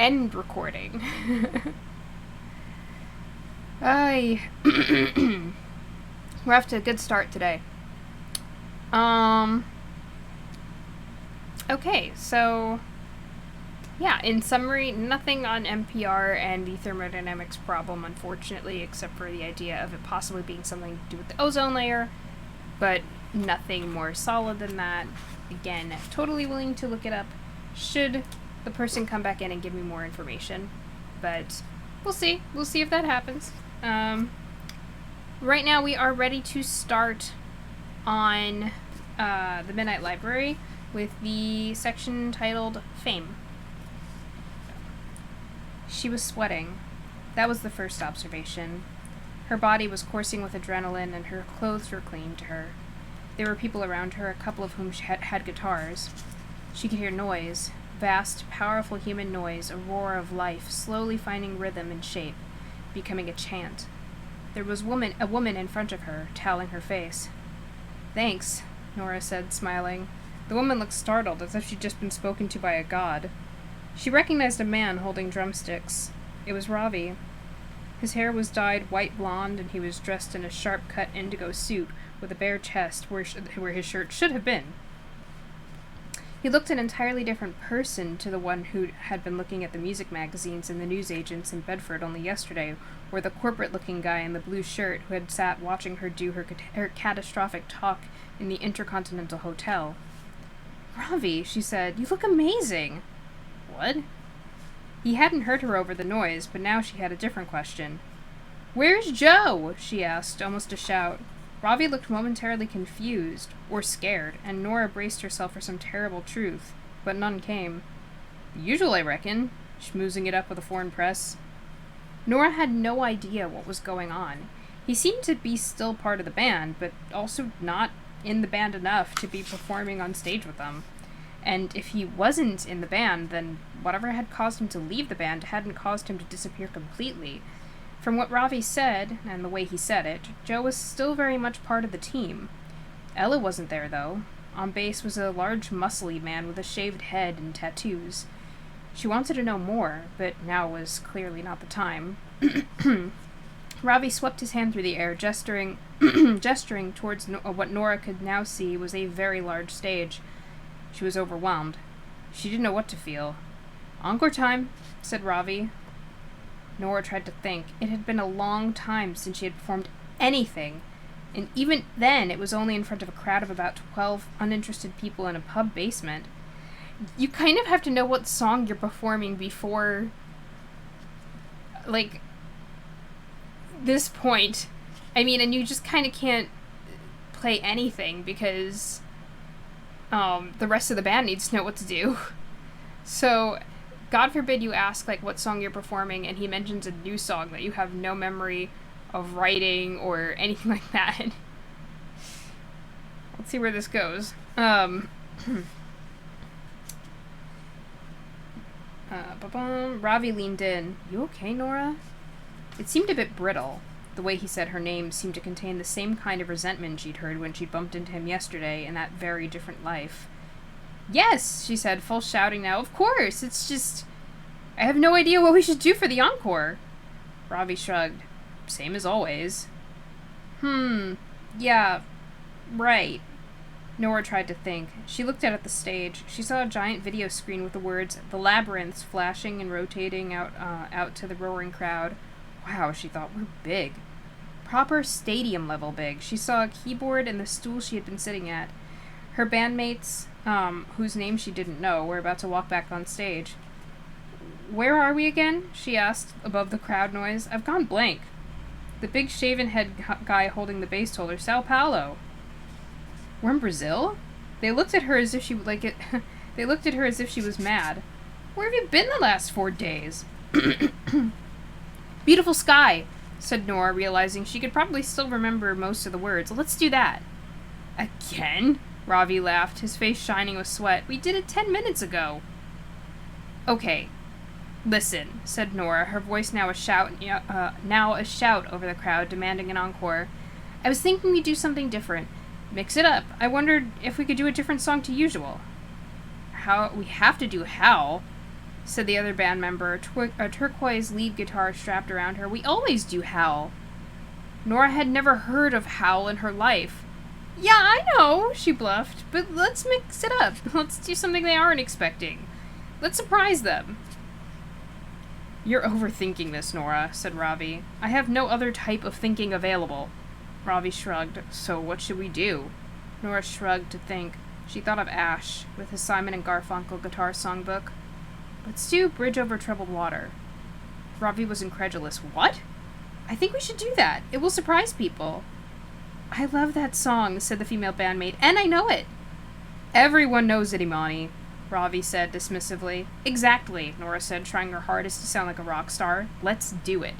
end recording. We're off to a good start today. Okay, so yeah, in summary, nothing on NPR and the thermodynamics problem, unfortunately, except for the idea of it possibly being something to do with the ozone layer, but nothing more solid than that. Again, totally willing to look it up should the person come back in and give me more information, but we'll see if that happens. Right now we are ready to start on the Midnight Library with the section titled Fame. She was sweating. That was the first observation. Her body was coursing with adrenaline, and her clothes were clean to her. There were people around her, a couple of whom had guitars. She could hear noise, vast, powerful human noise, a roar of life, slowly finding rhythm and shape, becoming a chant. There was a woman in front of her, toweling her face. "Thanks," Nora said, smiling. The woman looked startled, as if she'd just been spoken to by a god. She recognized a man holding drumsticks. It was Ravi. His hair was dyed white blonde, and he was dressed in a sharp-cut indigo suit with a bare chest where his shirt should have been. He looked an entirely different person to the one who had been looking at the music magazines and the newsagents in Bedford only yesterday, or the corporate-looking guy in the blue shirt who had sat watching her do her catastrophic talk in the Intercontinental Hotel. "Ravi," she said, "you look amazing." "What?" He hadn't heard her over the noise, but now she had a different question. "Where's Joe?" she asked, almost a shout. Ravi looked momentarily confused, or scared, and Nora braced herself for some terrible truth, but none came. "Usual, I reckon," schmoozing it up with a foreign press. Nora had no idea what was going on. He seemed to be still part of the band, but also not in the band enough to be performing on stage with them. And if he wasn't in the band, then whatever had caused him to leave the band hadn't caused him to disappear completely. From what Ravi said, and the way he said it, Joe was still very much part of the team. Ella wasn't there, though. On bass was a large, muscly man with a shaved head and tattoos. She wanted to know more, but now was clearly not the time. Ravi swept his hand through the air, gesturing towards what Nora could now see was a very large stage. She was overwhelmed. She didn't know what to feel. "Encore time," said Ravi. Nora tried to think. It had been a long time since she had performed anything, and even then it was only in front of a crowd of about 12 uninterested people in a pub basement. You kind of have to know what song you're performing before, like, this point. I mean, and you just kind of can't play anything because the rest of the band needs to know what to do. So, God forbid you ask, like, what song you're performing, and he mentions a new song that you have no memory of writing or anything like that. Let's see where this goes. Ravi leaned in. "You okay, Nora?" It seemed a bit brittle. The way he said her name seemed to contain the same kind of resentment she'd heard when she bumped into him yesterday in that very different life. "Yes," she said, full shouting now. "Of course, it's just... I have no idea what we should do for the encore." Ravi shrugged. "Same as always." Yeah, right." Nora tried to think. She looked out at the stage. She saw a giant video screen with the words, "The Labyrinths," flashing and rotating out to the roaring crowd. Wow, she thought, we're big. Proper stadium-level big. She saw a keyboard and the stool she had been sitting at. Her bandmates, whose names she didn't know, were about to walk back on stage. "Where are we again?" she asked, above the crowd noise. "I've gone blank." The big shaven-head guy holding the bass told her, "Sao Paulo." "We're in Brazil?" They looked at her as if she They looked at her as if she was mad. "Where have you been the last 4 days?" "Beautiful sky," said Nora, realizing she could probably still remember most of the words. "Let's do that." "Again?" Ravi laughed, his face shining with sweat. "We did it 10 minutes ago." "Okay, listen," said Nora, her voice now a shout over the crowd, demanding an encore. "I was thinking we'd do something different. Mix it up. I wondered if we could do a different song to usual." "How? We have to do How." said the other band member, a turquoise lead guitar strapped around her. We always do Howl. Nora had never heard of Howl in her life. Yeah, I know, she bluffed, but let's mix it up. Let's do something they aren't expecting. Let's surprise them. You're overthinking this, Nora, said Ravi. I have no other type of thinking available. Ravi shrugged. So what should we do? Nora shrugged to think. She thought of Ash, with his Simon and Garfunkel guitar songbook. Let's do Bridge Over Troubled Water. Ravi was incredulous. What? I think we should do that. It will surprise people. I love that song, said the female bandmate, and I know it. Everyone knows it, Imani, Ravi said dismissively. Exactly, Nora said, trying her hardest to sound like a rock star. Let's do it.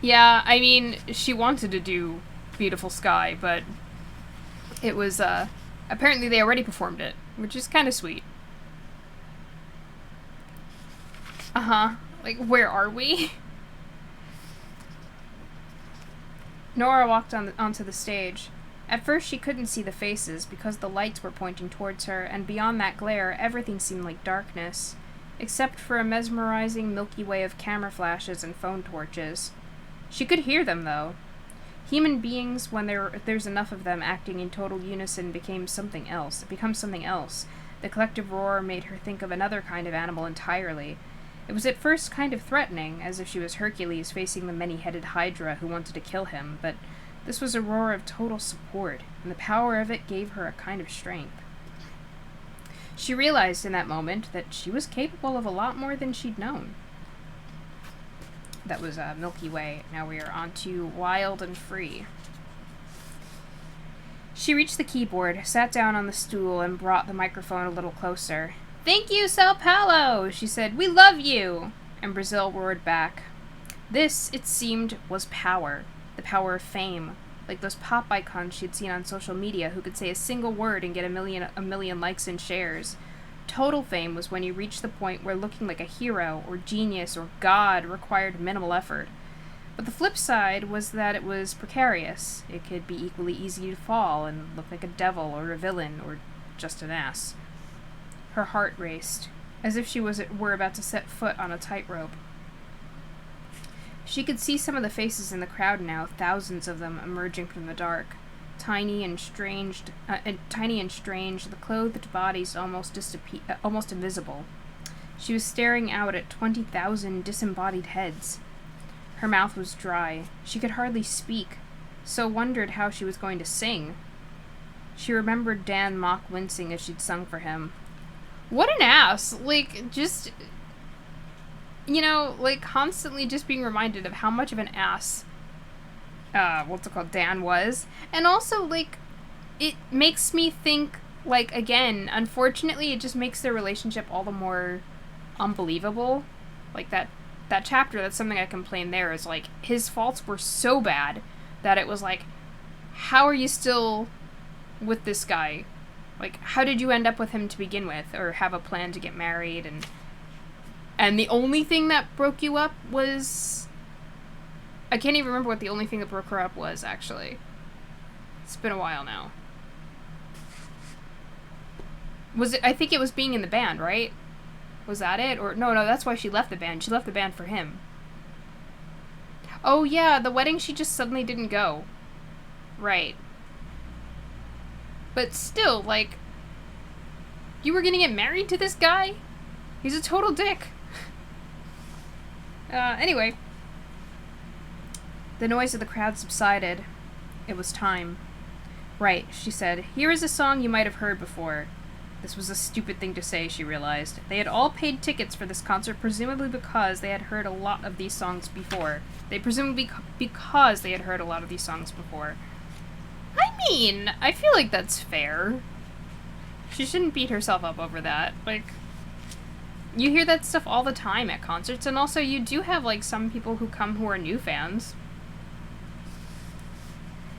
Yeah, I mean, she wanted to do Beautiful Sky, but it was, apparently they already performed it, which is kind of sweet. Like, where are we? Nora walked onto the stage. At first she couldn't see the faces because the lights were pointing towards her, and beyond that glare, everything seemed like darkness, except for a mesmerizing Milky Way of camera flashes and phone torches. She could hear them, though. Human beings, when there's enough of them acting in total unison, becomes something else. The collective roar made her think of another kind of animal entirely. It was at first kind of threatening, as if she was Hercules facing the many-headed Hydra who wanted to kill him, but this was a roar of total support, and the power of it gave her a kind of strength. She realized in that moment that she was capable of a lot more than she'd known. That was Milky Way. Now we are on to Wild and Free. She reached the keyboard, sat down on the stool, and brought the microphone a little closer. Thank you, Sao Paulo, she said. We love you! And Brazil roared back. This, it seemed, was power. The power of fame. Like those pop icons she'd seen on social media who could say a single word and get a million likes and shares. Total fame was when you reached the point where looking like a hero or genius or god required minimal effort. But the flip side was that it was precarious. It could be equally easy to fall and look like a devil or a villain or just an ass. Her heart raced, as if she were about to set foot on a tightrope. She could see some of the faces in the crowd now, thousands of them emerging from the dark. Tiny and strange, the clothed bodies almost invisible. She was staring out at 20,000 disembodied heads. Her mouth was dry. She could hardly speak, so wondered how she was going to sing. She remembered Dan mock wincing as she'd sung for him. What an ass! Like, just, you know, like, constantly just being reminded of how much of an ass, Dan was. And also, like, it makes me think, like, again, unfortunately, it just makes their relationship all the more unbelievable. Like, that chapter, that's something I complained there, is, like, his faults were so bad that it was like, how are you still with this guy? Like, how did you end up with him to begin with, or have a plan to get married, and the only thing that broke you up was... I can't even remember what the only thing that broke her up was, actually. It's been a while now. Was it... I think it was being in the band, right? Was that it? Or... No, that's why she left the band. She left the band for him. Oh, yeah, the wedding she just suddenly didn't go. Right. But still, like, you were gonna get married to this guy? He's a total dick. Anyway. The noise of the crowd subsided. It was time. Right, she said. Here is a song you might have heard before. This was a stupid thing to say, she realized. They had all paid tickets for this concert, presumably because they had heard a lot of these songs before. Because they had heard a lot of these songs before. I mean, I feel like that's fair. She shouldn't beat herself up over that. Like, you hear that stuff all the time at concerts, and also you do have, like, some people who come who are new fans.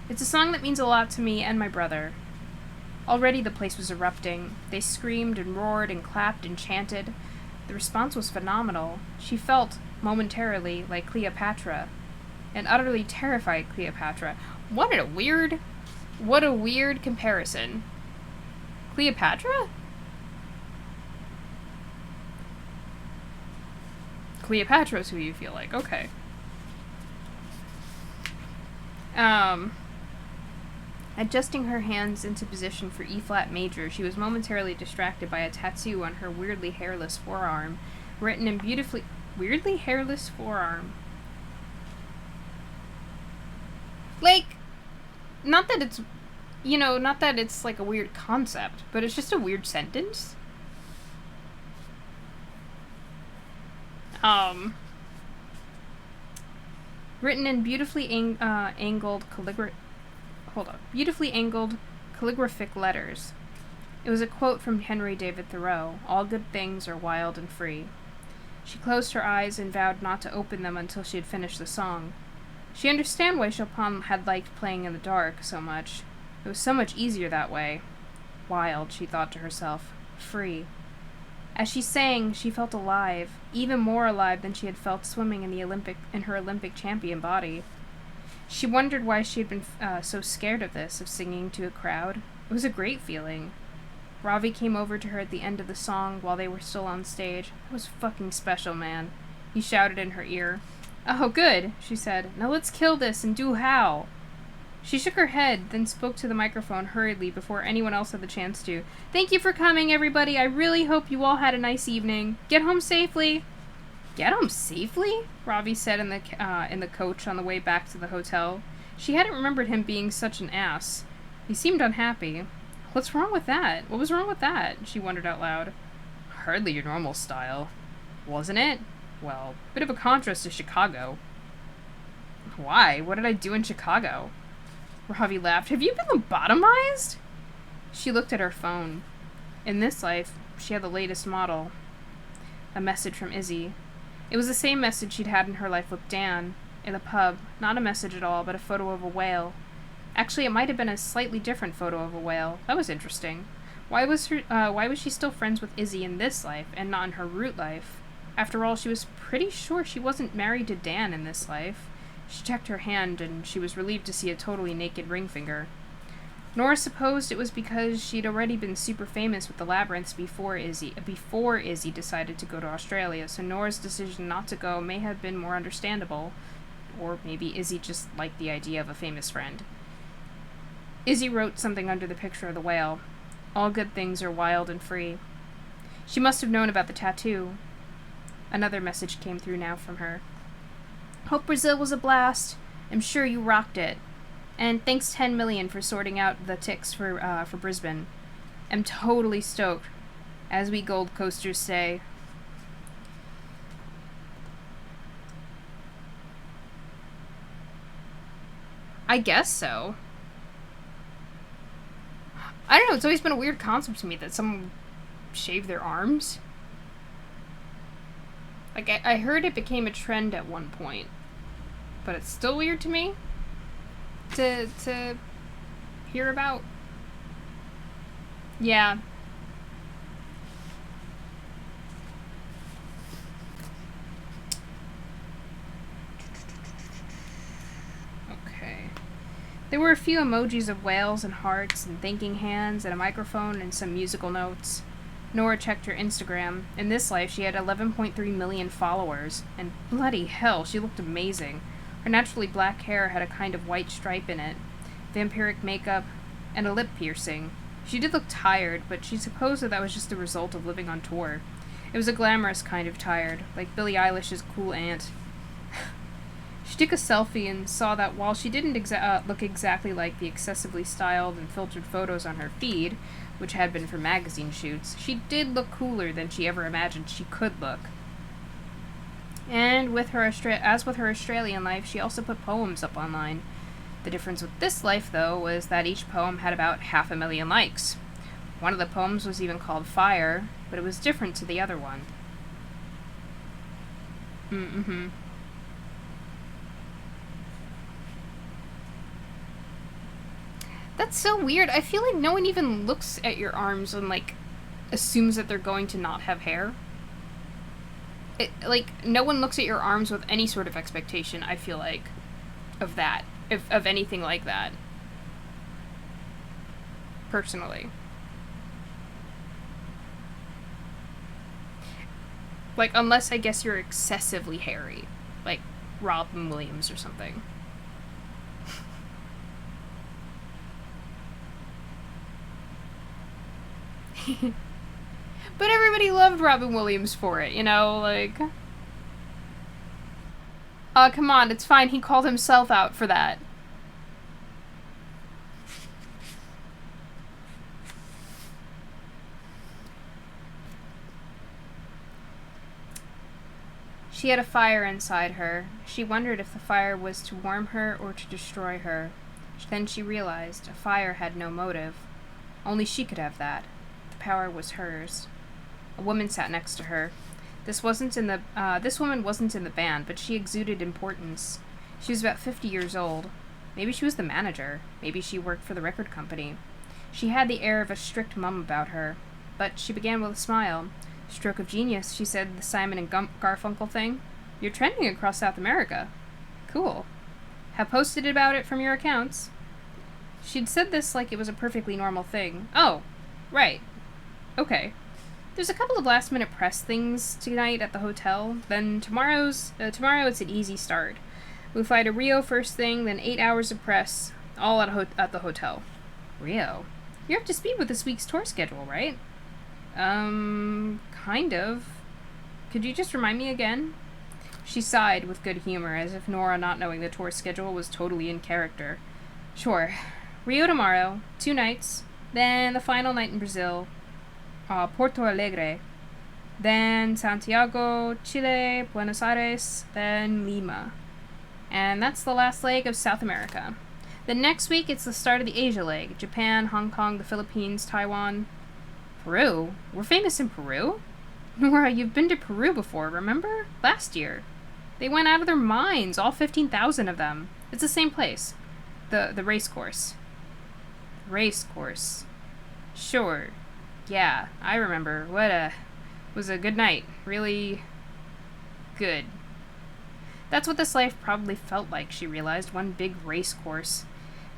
It's a song that means a lot to me and my brother. Already the place was erupting. They screamed and roared and clapped and chanted. The response was phenomenal. She felt, momentarily, like Cleopatra. An utterly terrified Cleopatra. What a weird comparison. Cleopatra? Cleopatra's who you feel like. Okay. Adjusting her hands into position for E-flat major, she was momentarily distracted by a tattoo on her weirdly hairless forearm, written in weirdly hairless forearm. Like, not that it's, not that it's like a weird concept, but it's just a weird sentence. Written in beautifully angled calligraphic letters. It was a quote from Henry David Thoreau, "All good things are wild and free." She closed her eyes and vowed not to open them until she had finished the song. She understood why Chopin had liked playing in the dark so much. It was so much easier that way. Wild, she thought to herself. Free. As she sang, she felt alive, even more alive than she had felt swimming in her Olympic champion body. She wondered why she had been so scared of this, of singing to a crowd. It was a great feeling. Ravi came over to her at the end of the song while they were still on stage. It was fucking special, man. He shouted in her ear. "Oh, good," she said. "Now let's kill this and do how." She shook her head, then spoke to the microphone hurriedly before anyone else had the chance to. "Thank you for coming, everybody. I really hope you all had a nice evening. Get home safely." "Get home safely?" Ravi said in the coach on the way back to the hotel. She hadn't remembered him being such an ass. He seemed unhappy. What's wrong with that? What was wrong with that? She wondered out loud. Hardly your normal style. Wasn't it? Well, bit of a contrast to Chicago. Why? What did I do in Chicago? Ravi laughed. Have you been lobotomized? She looked at her phone. In this life, she had the latest model. A message from Izzy. It was the same message she'd had in her life with Dan, in the pub. Not a message at all, but a photo of a whale. Actually, it might have been a slightly different photo of a whale. That was interesting. Why was she still friends with Izzy in this life, and not in her root life? After all, she was pretty sure she wasn't married to Dan in this life. She checked her hand, and she was relieved to see a totally naked ring finger. Nora supposed it was because she'd already been super famous with the labyrinths before Izzy decided to go to Australia, so Nora's decision not to go may have been more understandable. Or maybe Izzy just liked the idea of a famous friend. Izzy wrote something under the picture of the whale. All good things are wild and free. She must have known about the tattoo. Another message came through now from her. Hope Brazil was a blast. I'm sure you rocked it. And thanks 10 million for sorting out the ticks for Brisbane. I'm totally stoked. As we Gold Coasters say. I guess so. I don't know, it's always been a weird concept to me that someone shave their arms. Like, I heard it became a trend at one point. But it's still weird to me to hear about. Yeah. Okay. There were a few emojis of whales and hearts and thanking hands and a microphone and some musical notes. Nora checked her Instagram. In this life, she had 11.3 million followers. And bloody hell, she looked amazing. Her naturally black hair had a kind of white stripe in it, vampiric makeup, and a lip piercing. She did look tired, but she supposed that was just the result of living on tour. It was a glamorous kind of tired, like Billie Eilish's cool aunt. She took a selfie and saw that while she didn't look exactly like the excessively styled and filtered photos on her feed, which had been for magazine shoots, she did look cooler than she ever imagined she could look. And as with her Australian life, she also put poems up online. The difference with this life, though, was that each poem had about 500,000 likes. One of the poems was even called Fire, but it was different to the other one. Mm-hmm. That's so weird. I feel like no one even looks at your arms and, like, assumes that they're going to not have hair. No one looks at your arms with any sort of expectation, I feel like, of that. Of anything like that. Personally. Like, unless I guess you're excessively hairy. Like Robin Williams or something. But everybody loved Robin Williams for it, you know, like... come on, it's fine, he called himself out for that. She had a fire inside her. She wondered if the fire was to warm her or to destroy her. Then she realized a fire had no motive. Only she could have that. The power was hers. A woman sat next to her. This woman wasn't in the band, but she exuded importance. She was about 50 years old. Maybe she was the manager. Maybe she worked for the record company. She had the air of a strict mum about her. But she began with a smile. Stroke of genius, she said, the Simon and Garfunkel thing. You're trending across South America. Cool. Have posted about it from your accounts. She'd said this like it was a perfectly normal thing. Oh, right. Okay. There's a couple of last-minute press things tonight at the hotel. Then tomorrow it's an easy start. We fly to Rio first thing, then 8 hours of press, all at the hotel. Rio? You're up to speed with this week's tour schedule, right? Kind of. Could you just remind me again? She sighed with good humor, as if Nora not knowing the tour schedule was totally in character. Sure. Rio tomorrow, 2 nights, then the final night in Brazil, Porto Alegre, then Santiago, Chile, Buenos Aires, then Lima. And that's the last leg of South America. Then next week it's the start of the Asia leg, Japan, Hong Kong, the Philippines, Taiwan. Peru? We're famous in Peru? Nora, you've been to Peru before, remember? Last year. They went out of their minds, all 15,000 of them. It's the same place. The race course. Race course. Sure. Yeah, I remember. Was a good night. Really good. That's what this life probably felt like, she realized, one big race course.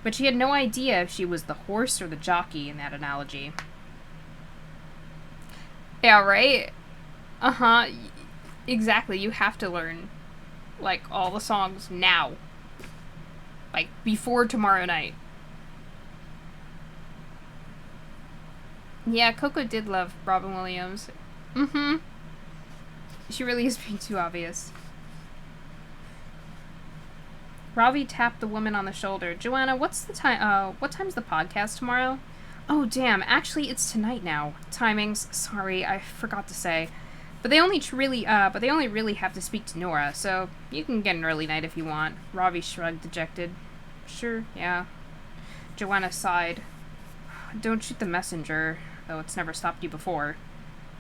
But she had no idea if she was the horse or the jockey in that analogy. Yeah, right? Uh-huh. Exactly, you have to learn, like, all the songs now. Like, before tomorrow night. Yeah, Coco did love Robin Williams. Mm-hmm. She really is being too obvious. Ravi tapped the woman on the shoulder. Joanna, what's the time? What time's the podcast tomorrow? Oh, damn. Actually, it's tonight now. Timings. Sorry, I forgot to say. But they only really have to speak to Nora, so you can get an early night if you want. Ravi shrugged, dejected. Sure, yeah. Joanna sighed. Don't shoot the messenger, though it's never stopped you before.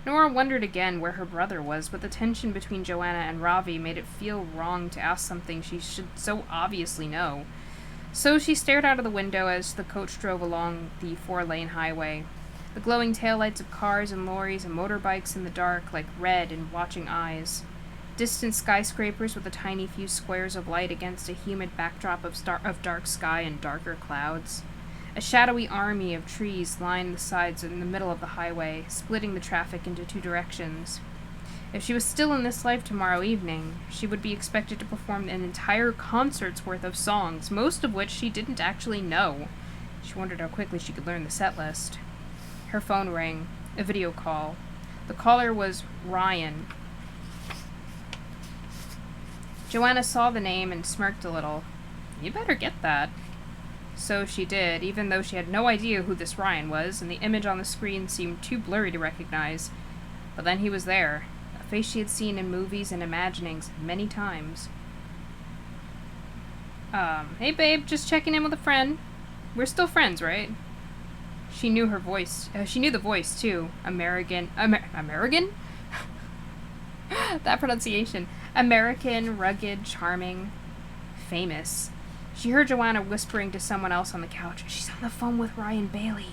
Nora wondered again where her brother was, but the tension between Joanna and Ravi made it feel wrong to ask something she should so obviously know. So she stared out of the window as the coach drove along the 4-lane highway. The glowing taillights of cars and lorries and motorbikes in the dark like red and watching eyes. Distant skyscrapers with a tiny few squares of light against a humid backdrop of dark sky and darker clouds. A shadowy army of trees lined the sides in the middle of the highway, splitting the traffic into 2 directions. If she was still in this life tomorrow evening, she would be expected to perform an entire concert's worth of songs, most of which she didn't actually know. She wondered how quickly she could learn the set list. Her phone rang. A video call. The caller was Ryan. Joanna saw the name and smirked a little. You better get that. So she did, even though she had no idea who this Ryan was, and the image on the screen seemed too blurry to recognize. But then he was there, a face she had seen in movies and imaginings many times. Hey babe, just checking in with a friend. We're still friends, right? She knew her voice. She knew the voice, too. American? That pronunciation. American, rugged, charming, famous. She heard Joanna whispering to someone else on the couch. She's on the phone with Ryan Bailey.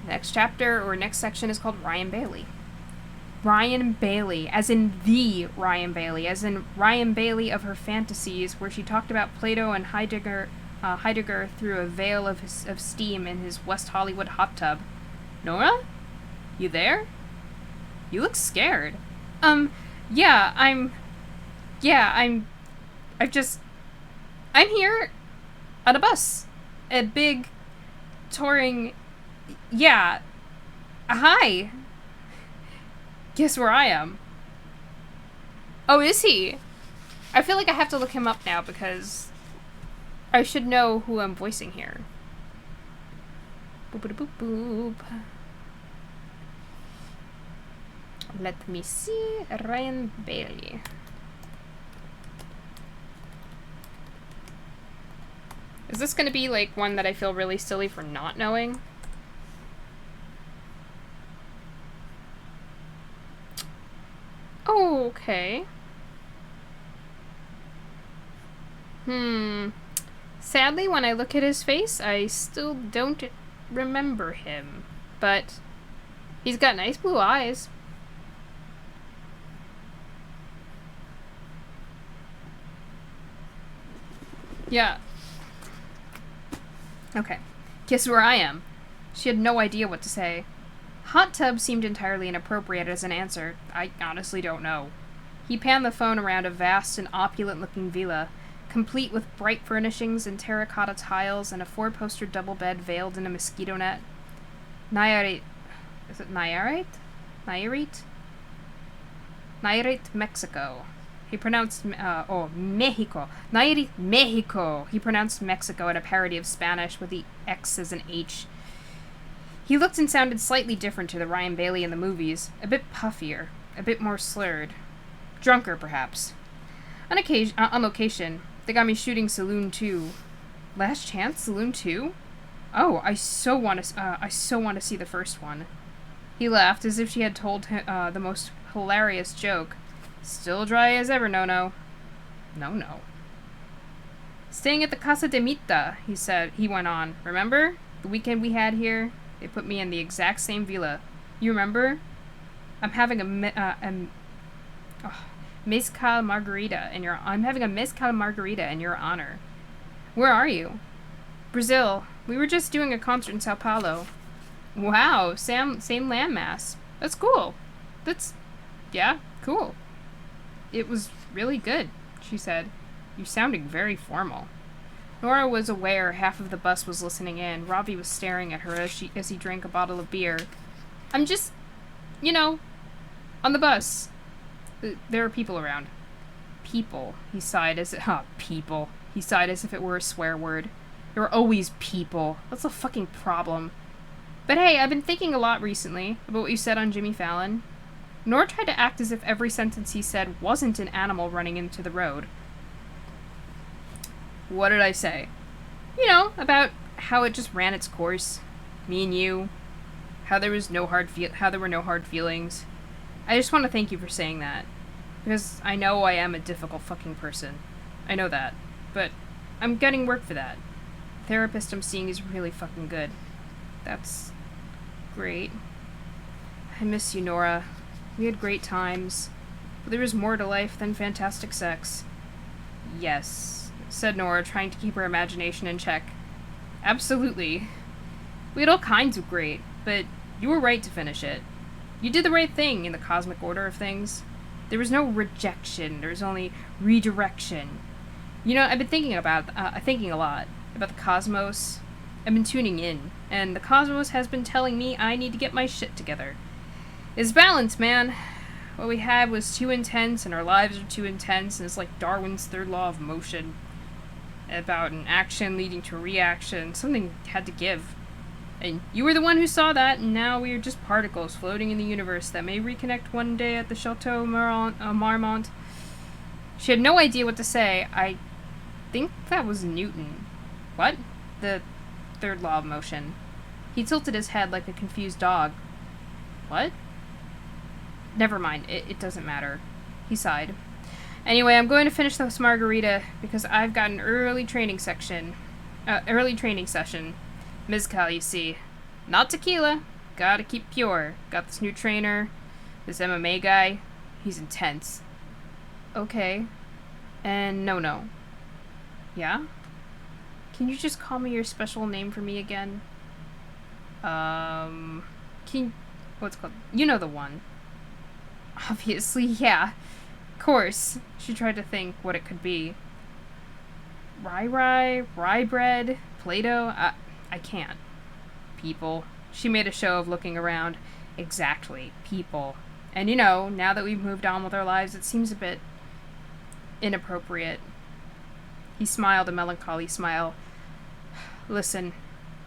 Next chapter, or next section, is called Ryan Bailey. Ryan Bailey, as in the Ryan Bailey, as in Ryan Bailey of her fantasies, where she talked about Plato and Heidegger through a veil of steam in his West Hollywood hot tub. Nora? You there? You look scared. Yeah, I'm here on a bus. A big, touring, yeah. Hi. Guess where I am? Oh, is he? I feel like I have to look him up now because I should know who I'm voicing here. Boop boop boop. Let me see. Ryan Bailey. Is this gonna be like one that I feel really silly for not knowing? Oh, okay. Sadly, when I look at his face, I still don't remember him. But he's got nice blue eyes. Yeah. Okay. Guess where I am? She had no idea what to say. Hot tub seemed entirely inappropriate as an answer. I honestly don't know. He panned the phone around a vast and opulent-looking villa, complete with bright furnishings and terracotta tiles and a four-poster double bed veiled in a mosquito net. Nayarit. Is it Nayarit? Nayarit? Nayarit, Mexico. He pronounced, Mexico. Nayarit, Mexico. He pronounced Mexico in a parody of Spanish with the X as an H. He looked and sounded slightly different to the Ryan Bailey in the movies. A bit puffier. A bit more slurred. Drunker, perhaps. On location, they got me shooting Saloon 2. Last Chance? Saloon 2? Oh, I so want to see the first one. He laughed as if she had told him the most hilarious joke. Still dry as ever, no. No. Staying at the Casa de Mita, he said. He went on. Remember? The weekend we had here? They put me in the exact same villa. You remember? I'm having a mezcal margarita in your honor. Where are you? Brazil. We were just doing a concert in Sao Paulo. Wow, same landmass. That's cool. Yeah, cool. It was really good, she said. You're sounding very formal. Nora was aware half of the bus was listening in. Ravi was staring at her as he drank a bottle of beer. I'm just, on the bus. There are people around. People, he sighed as people. He sighed as if it were a swear word. There are always people. That's a fucking problem. But hey, I've been thinking a lot recently about what you said on Jimmy Fallon. Nora tried to act as if every sentence he said wasn't an animal running into the road. What did I say? About how it just ran its course. Me and you. How there were no hard feelings. I just want to thank you for saying that. Because I know I am a difficult fucking person. I know that. But I'm getting work for that. The therapist I'm seeing is really fucking good. That's great. I miss you, Nora. We had great times. But there is more to life than fantastic sex. Yes, said Nora, trying to keep her imagination in check. Absolutely. We had all kinds of great, but you were right to finish it. You did the right thing in the cosmic order of things. There was no rejection, there was only redirection. I've been thinking a lot about the cosmos. I've been tuning in, and the cosmos has been telling me I need to get my shit together. It's balance, man. What we had was too intense, and our lives are too intense, and it's like Darwin's third law of motion. About an action leading to a reaction. Something had to give. And you were the one who saw that, and now we are just particles floating in the universe that may reconnect one day at the Chateau Marmont. She had no idea what to say. I think that was Newton. What? The third law of motion. He tilted his head like a confused dog. What? Never mind, it doesn't matter. He sighed. Anyway, I'm going to finish this margarita because I've got an early training session. Mezcal, you see. Not tequila. Gotta keep pure. Got this new trainer. This MMA guy. He's intense. Okay. And no. Yeah? Can you just call me your special name for me again? What's it called? You know the one. Obviously, yeah. Of course. She tried to think what it could be. Rye bread, Play-Doh? I can't. People. She made a show of looking around. Exactly. People. And now that we've moved on with our lives, it seems a bit inappropriate. He smiled a melancholy smile. Listen,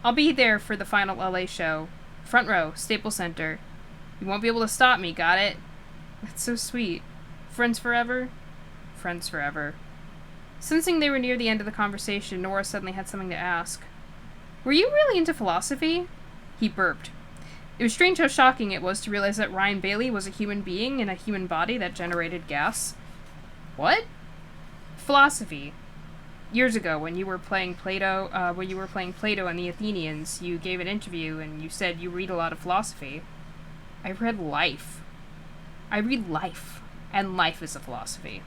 I'll be there for the final LA show. Front row, Staples Center. You won't be able to stop me, got it? That's so sweet. Friends forever? Friends forever. Sensing they were near the end of the conversation, Nora suddenly had something to ask. Were you really into philosophy? He burped. It was strange how shocking it was to realize that Ryan Bailey was a human being in a human body that generated gas. What? Philosophy. Years ago, when you were playing Plato and the Athenians, you gave an interview and you said you read a lot of philosophy. I read life. I read life, and life is a philosophy.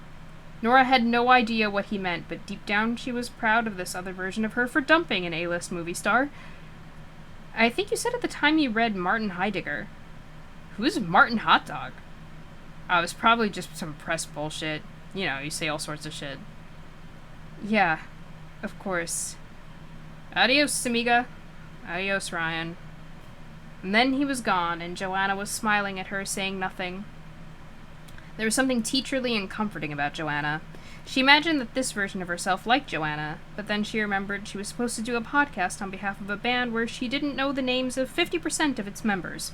Nora had no idea what he meant, but deep down she was proud of this other version of her for dumping an A-list movie star. I think you said at the time you read Martin Heidegger. Who's Martin Hotdog? It was probably just some press bullshit. You say all sorts of shit. Yeah, of course. Adios, amiga. Adios, Ryan. And then he was gone, and Joanna was smiling at her, saying nothing. There was something teacherly and comforting about Joanna. She imagined that this version of herself liked Joanna, but then she remembered she was supposed to do a podcast on behalf of a band where she didn't know the names of 50% of its members,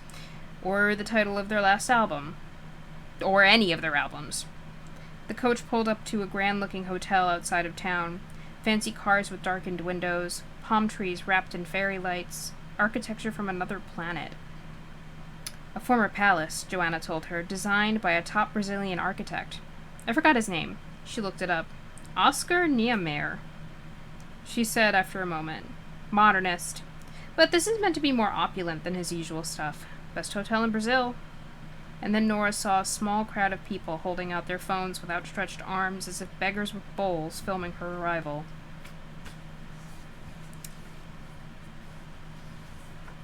or the title of their last album, or any of their albums. The coach pulled up to a grand-looking hotel outside of town. Fancy cars with darkened windows, palm trees wrapped in fairy lights, architecture from another planet. A former palace, Joanna told her, designed by a top Brazilian architect. I forgot his name. She looked it up. Oscar Niemeyer. She said after a moment. Modernist. But this is meant to be more opulent than his usual stuff. Best hotel in Brazil. And then Nora saw a small crowd of people holding out their phones with outstretched arms as if beggars with bowls filming her arrival.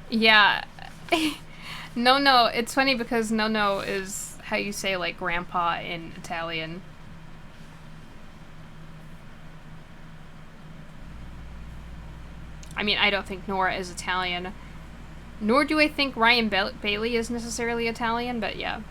Yeah. No, it's funny because no is how you say, like, grandpa in Italian. I mean, I don't think Nora is Italian. Nor do I think Ryan Bailey is necessarily Italian, but yeah.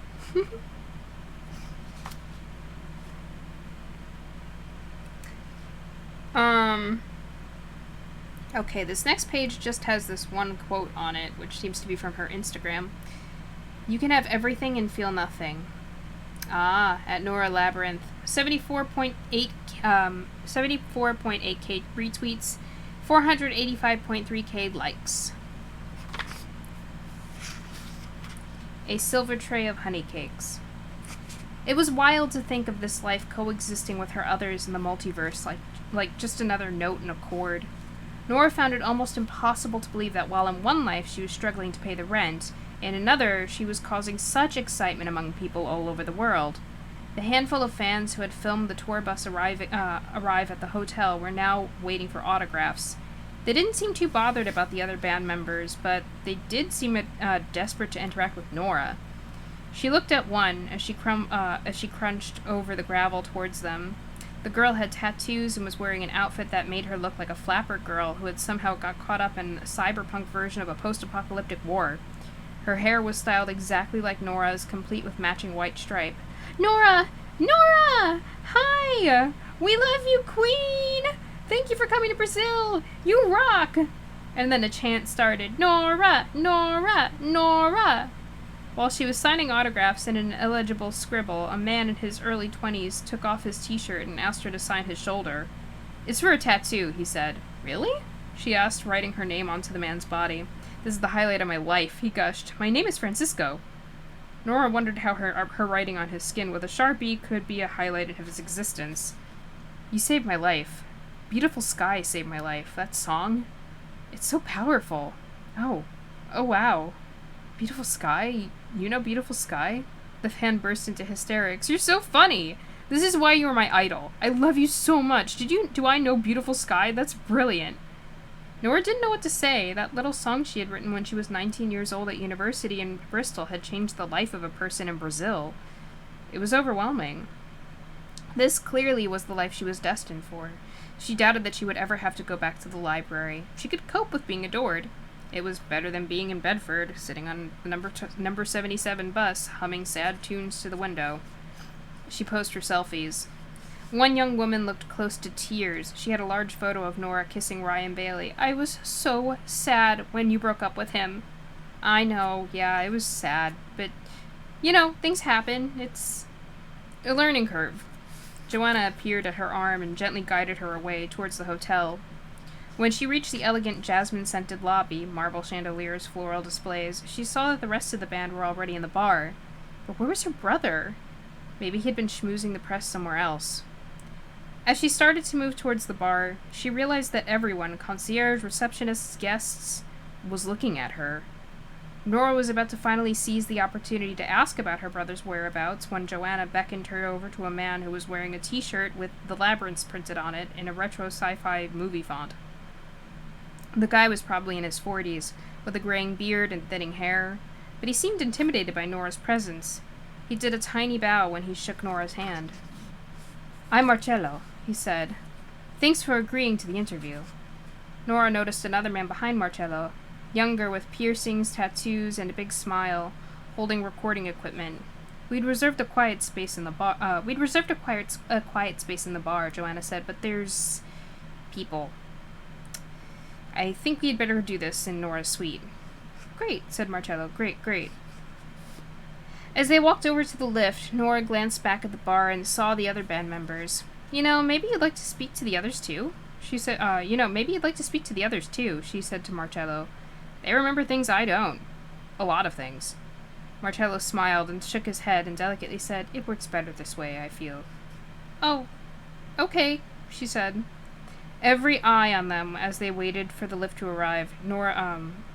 Okay, this next page just has this one quote on it, which seems to be from her Instagram. You can have everything and feel nothing. At Nora Labyrinth. 74.8k retweets, 485.3k likes. A silver tray of honey cakes. It was wild to think of this life coexisting with her others in the multiverse, like just another note in a chord. Nora found it almost impossible to believe that while in one life she was struggling to pay the rent, in another she was causing such excitement among people all over the world. The handful of fans who had filmed the tour bus arrive at the hotel were now waiting for autographs. They didn't seem too bothered about the other band members, but they did seem desperate to interact with Nora. She looked at one as she crunched over the gravel towards them. The girl had tattoos and was wearing an outfit that made her look like a flapper girl who had somehow got caught up in a cyberpunk version of a post-apocalyptic war. Her hair was styled exactly like Nora's, complete with matching white stripe. Nora! Nora! Hi! We love you, Queen! Thank you for coming to Brazil! You rock! And then a chant started, Nora! Nora! Nora! While she was signing autographs in an illegible scribble, a man in his early 20s took off his t-shirt and asked her to sign his shoulder. It's for a tattoo, he said. Really? She asked, writing her name onto the man's body. This is the highlight of my life, he gushed. My name is Francisco. Nora wondered how her writing on his skin with a Sharpie could be a highlight of his existence. You saved my life. Beautiful Sky saved my life. That song? It's so powerful. Oh wow. Beautiful Sky? You know Beautiful Sky? The fan burst into hysterics. You're so funny! This is why you are my idol. I love you so much. Do I know Beautiful Sky? That's brilliant. Nora didn't know what to say. That little song she had written when she was 19 years old at university in Bristol had changed the life of a person in Brazil. It was overwhelming. This clearly was the life she was destined for. She doubted that she would ever have to go back to the library. She could cope with being adored. It was better than being in Bedford, sitting on the number 77 bus, humming sad tunes to the window. She posed for selfies. One young woman looked close to tears. She had a large photo of Nora kissing Ryan Bailey. "I was so sad when you broke up with him." "I know, yeah, it was sad, but, things happen. It's a learning curve." Joanna appeared at her arm and gently guided her away towards the hotel. When she reached the elegant jasmine-scented lobby, marble chandeliers, floral displays, she saw that the rest of the band were already in the bar. But where was her brother? Maybe he had been schmoozing the press somewhere else. As she started to move towards the bar, she realized that everyone, concierge, receptionists, guests, was looking at her. Nora was about to finally seize the opportunity to ask about her brother's whereabouts when Joanna beckoned her over to a man who was wearing a t-shirt with The Labyrinth printed on it in a retro sci-fi movie font. The guy was probably in his 40s, with a graying beard and thinning hair, but he seemed intimidated by Nora's presence. He did a tiny bow when he shook Nora's hand. "I'm Marcello," he said. "Thanks for agreeing to the interview." Nora noticed another man behind Marcello, younger with piercings, tattoos, and a big smile, holding recording equipment. "We'd reserved a quiet space in the bar. A quiet space in the bar," Joanna said, "but there's people. I think we'd better do this in Nora's suite." "Great," said Marcello. Great. As they walked over to the lift, Nora glanced back at the bar and saw the other band members. Maybe you'd like to speak to the others too?" She said, maybe you'd like to speak to the others too," she said to Marcello. "They remember things I don't. A lot of things." Marcello smiled and shook his head and delicately said, "It works better this way, I feel." "Oh, okay," she said. Every eye on them as they waited for the lift to arrive.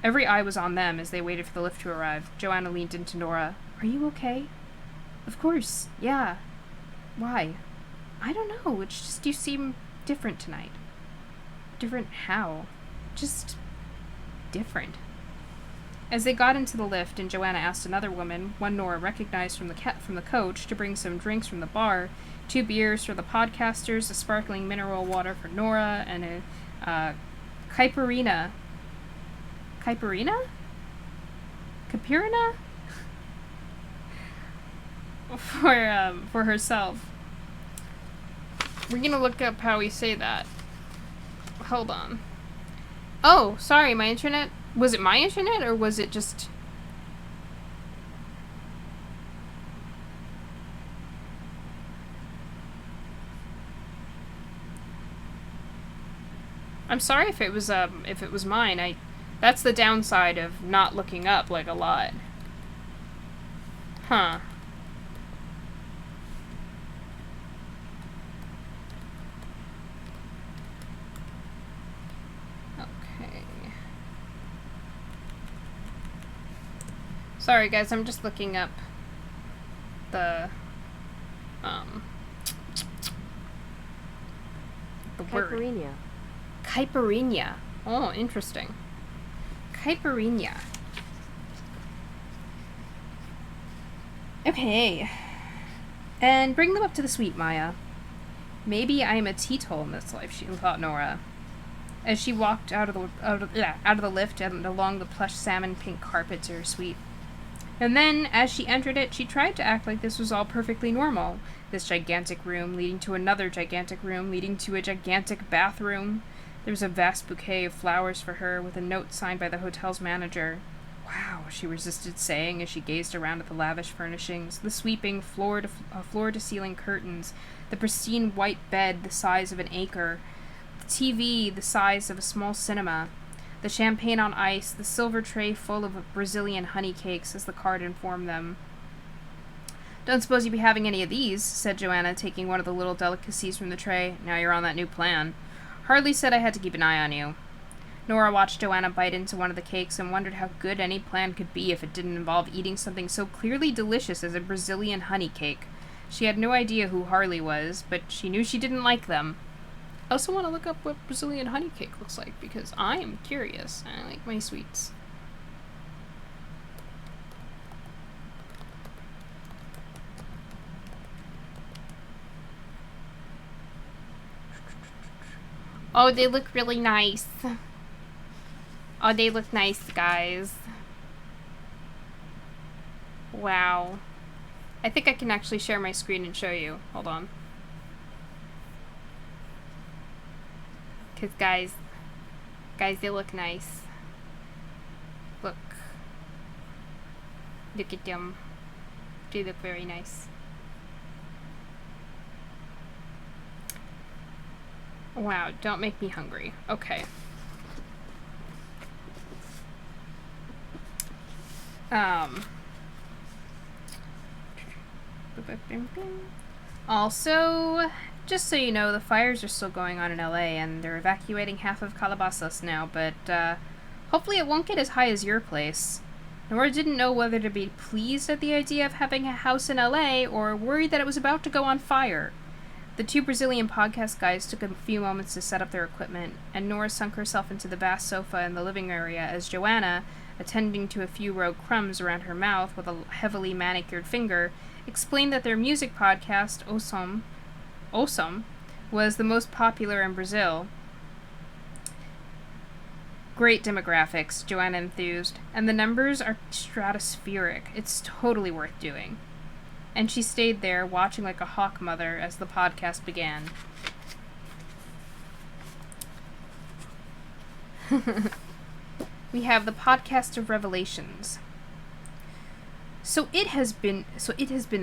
Every eye was on them as they waited for the lift to arrive. Joanna leaned into Nora. "Are you okay?" "Of course, yeah. Why?" "I don't know, it's just you seem different tonight." "Different how?" "Just different." As they got into the lift and Joanna asked another woman, one Nora recognized from the coach, to bring some drinks from the bar, 2 beers for the podcasters, a sparkling mineral water for Nora, and a caipirinha. Caipirinha? For herself. We're gonna look up how we say that. Hold on. Oh, sorry, my internet. Was it my internet, or was it just... I'm sorry if it was mine. That's the downside of not looking up, like, a lot. Huh. Okay. Sorry, guys, I'm just looking up the word. Caipirinha. Oh, interesting. Caipirinha. Okay. And bring them up to the suite, Maya. Maybe I am a teetotal in this life, thought Nora. As she walked out of the lift and along the plush salmon pink carpet to her suite. And then, as she entered it, she tried to act like this was all perfectly normal. This gigantic room leading to another gigantic room leading to a gigantic bathroom. There was a vast bouquet of flowers for her, with a note signed by the hotel's manager. Wow, she resisted saying as she gazed around at the lavish furnishings, the sweeping floor-to-ceiling curtains, the pristine white bed the size of an acre, the TV the size of a small cinema, the champagne on ice, the silver tray full of Brazilian honey cakes, as the card informed them. "Don't suppose you'd be having any of these," said Joanna, taking one of the little delicacies from the tray. "Now you're on that new plan." "Hardly said I had to keep an eye on you." Nora watched Joanna bite into one of the cakes and wondered how good any plan could be if it didn't involve eating something so clearly delicious as a Brazilian honey cake. She had no idea who Harley was, but she knew she didn't like them. I also want to look up what Brazilian honey cake looks like, because I am curious. I like my sweets. Oh, they look really nice. Oh, they look nice, guys. Wow. I think I can actually share my screen and show you. Hold on. Because, guys, they look nice. Look. Look at them. They look very nice. Wow, don't make me hungry. Okay. Also, just so you know, the fires are still going on in LA, and they're evacuating half of Calabasas now, but hopefully it won't get as high as your place. Nora didn't know whether to be pleased at the idea of having a house in LA, or worried that it was about to go on fire. The two Brazilian podcast guys took a few moments to set up their equipment, and Nora sunk herself into the vast sofa in the living area as Joanna, attending to a few rogue crumbs around her mouth with a heavily manicured finger, explained that their music podcast, Osum, was the most popular in Brazil. Great demographics, Joanna enthused, and the numbers are stratospheric. It's totally worth doing. And she stayed there, watching like a hawk mother as the podcast began. We have the podcast of revelations. So it has been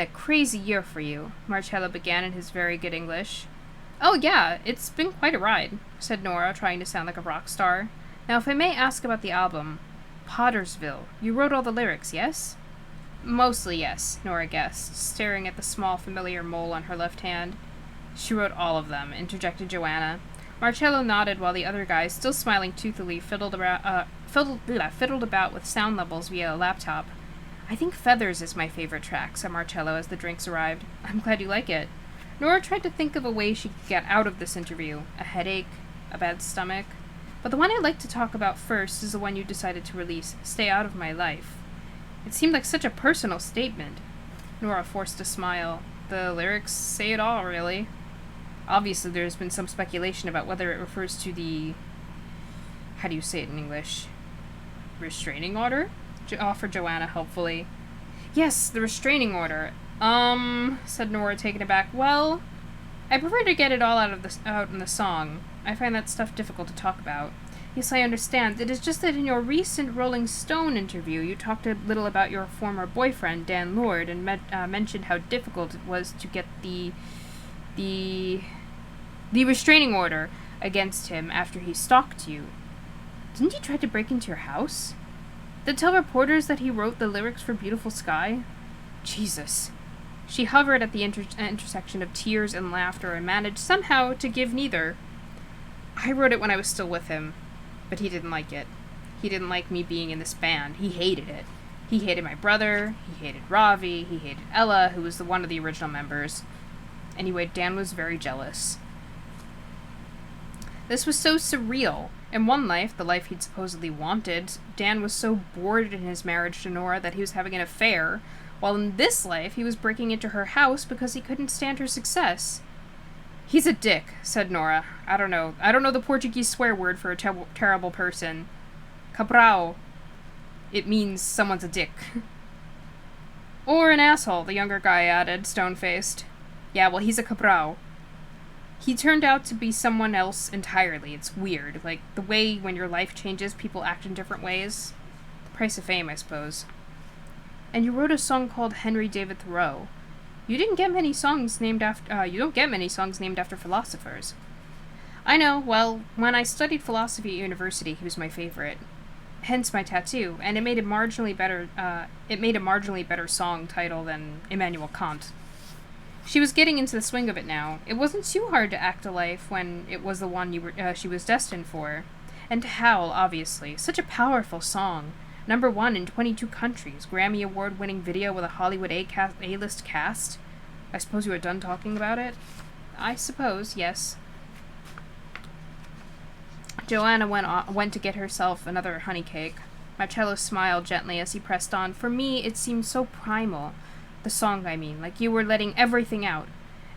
a crazy year for you, Marcello began in his very good English. Oh yeah, it's been quite a ride, said Nora, trying to sound like a rock star. Now if I may ask about the album, Pottersville, you wrote all the lyrics, yes? Mostly yes, Nora guessed, staring at the small familiar mole on her left hand. She wrote all of them, interjected Joanna. Marcello nodded while the other guys, still smiling toothily, fiddled about with sound levels via a laptop. I think Feathers is my favorite track, said Marcello as the drinks arrived. I'm glad you like it. Nora tried to think of a way she could get out of this interview. A headache? A bad stomach? But the one I'd like to talk about first is the one you decided to release, Stay Out of My Life. It seemed like such a personal statement. Nora forced a smile. The lyrics say it all, really. Obviously, there's been some speculation about whether it refers to the... How do you say it in English? Restraining order? Offered Joanna helpfully. Yes, the restraining order. Said Nora, taken aback. Well, I prefer to get it all out in the song. I find that stuff difficult to talk about. Yes, I understand. It is just that in your recent Rolling Stone interview, you talked a little about your former boyfriend, Dan Lord, and mentioned how difficult it was to get the restraining order against him after he stalked you. Didn't he try to break into your house? Did tell reporters that he wrote the lyrics for Beautiful Sky? Jesus. She hovered at the intersection of tears and laughter and managed somehow to give neither. I wrote it when I was still with him, but he didn't like it. He didn't like me being in this band. He hated it. He hated my brother, he hated Ravi, he hated Ella, who was one of the original members. Anyway, Dan was very jealous. This was so surreal. In one life, the life he'd supposedly wanted, Dan was so bored in his marriage to Nora that he was having an affair, while in this life he was breaking into her house because he couldn't stand her success. He's a dick, said Nora. I don't know the Portuguese swear word for a terrible person. Cabrão. It means someone's a dick. Or an asshole, the younger guy added, stone-faced. Yeah, well, he's a cabrão. He turned out to be someone else entirely. It's weird. Like, the way when your life changes, people act in different ways. The price of fame, I suppose. And you wrote a song called Henry David Thoreau. You don't get many songs named after philosophers. I know, well, when I studied philosophy at university, he was my favorite. Hence my tattoo, and it made a marginally better song title than Immanuel Kant. She was getting into the swing of it now. It wasn't too hard to act a life when it was the one she was destined for. And to howl, obviously. Such a powerful song. #1 in 22 countries. Grammy Award-winning video with a Hollywood A-list cast. I suppose you are done talking about it? I suppose, yes. Joanna went to get herself another honey cake. Marcello smiled gently as he pressed on. For me, it seemed so primal. The song, I mean, like you were letting everything out.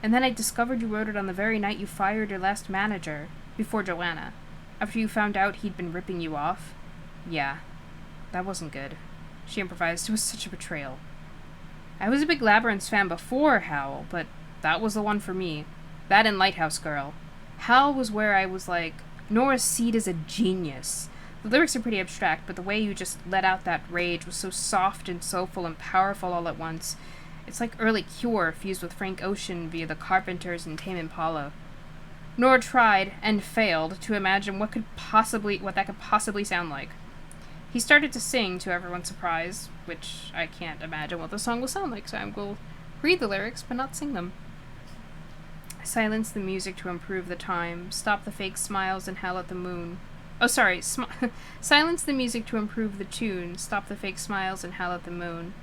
And then I discovered you wrote it on the very night you fired your last manager. Before Joanna. After you found out he'd been ripping you off? Yeah. That wasn't good. She improvised. It was such a betrayal. I was a big Labyrinths fan before Howl, but that was the one for me. That and Lighthouse Girl. Howl was where I was like, Nora Seed is a genius. The lyrics are pretty abstract, but the way you just let out that rage was so soft and soulful and powerful all at once. It's like early Cure fused with Frank Ocean via the Carpenters and Tame Impala. Nora tried, and failed, to imagine what that could possibly sound like. He started to sing, to everyone's surprise, which I can't imagine what the song will sound like, so I will read the lyrics, but not sing them. Silence the music to improve the time. Stop the fake smiles and howl at the moon. Oh, sorry. Silence the music to improve the tune. Stop the fake smiles and howl at the moon.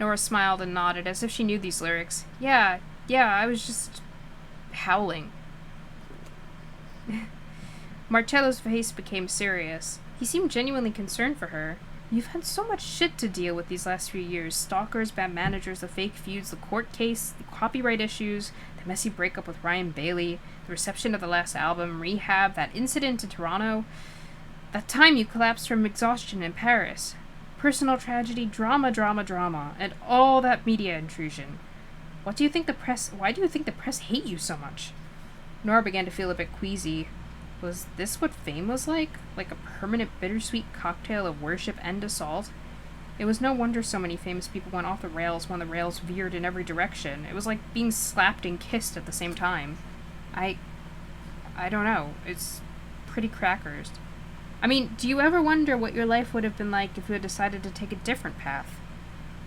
Nora smiled and nodded, as if she knew these lyrics. Yeah, I was just howling. Marcello's face became serious. He seemed genuinely concerned for her. You've had so much shit to deal with these last few years. Stalkers, bad managers, the fake feuds, the court case, the copyright issues, the messy breakup with Ryan Bailey, the reception of the last album, rehab, that incident in Toronto, that time you collapsed from exhaustion in Paris. Personal tragedy, drama, and all that media intrusion. Why do you think the press hate you so much? Nora began to feel a bit queasy. Was this what fame was like? Like a permanent bittersweet cocktail of worship and assault? It was no wonder so many famous people went off the rails when the rails veered in every direction. It was like being slapped and kissed at the same time. I don't know. It's pretty crackers. I mean, do you ever wonder what your life would have been like if you had decided to take a different path?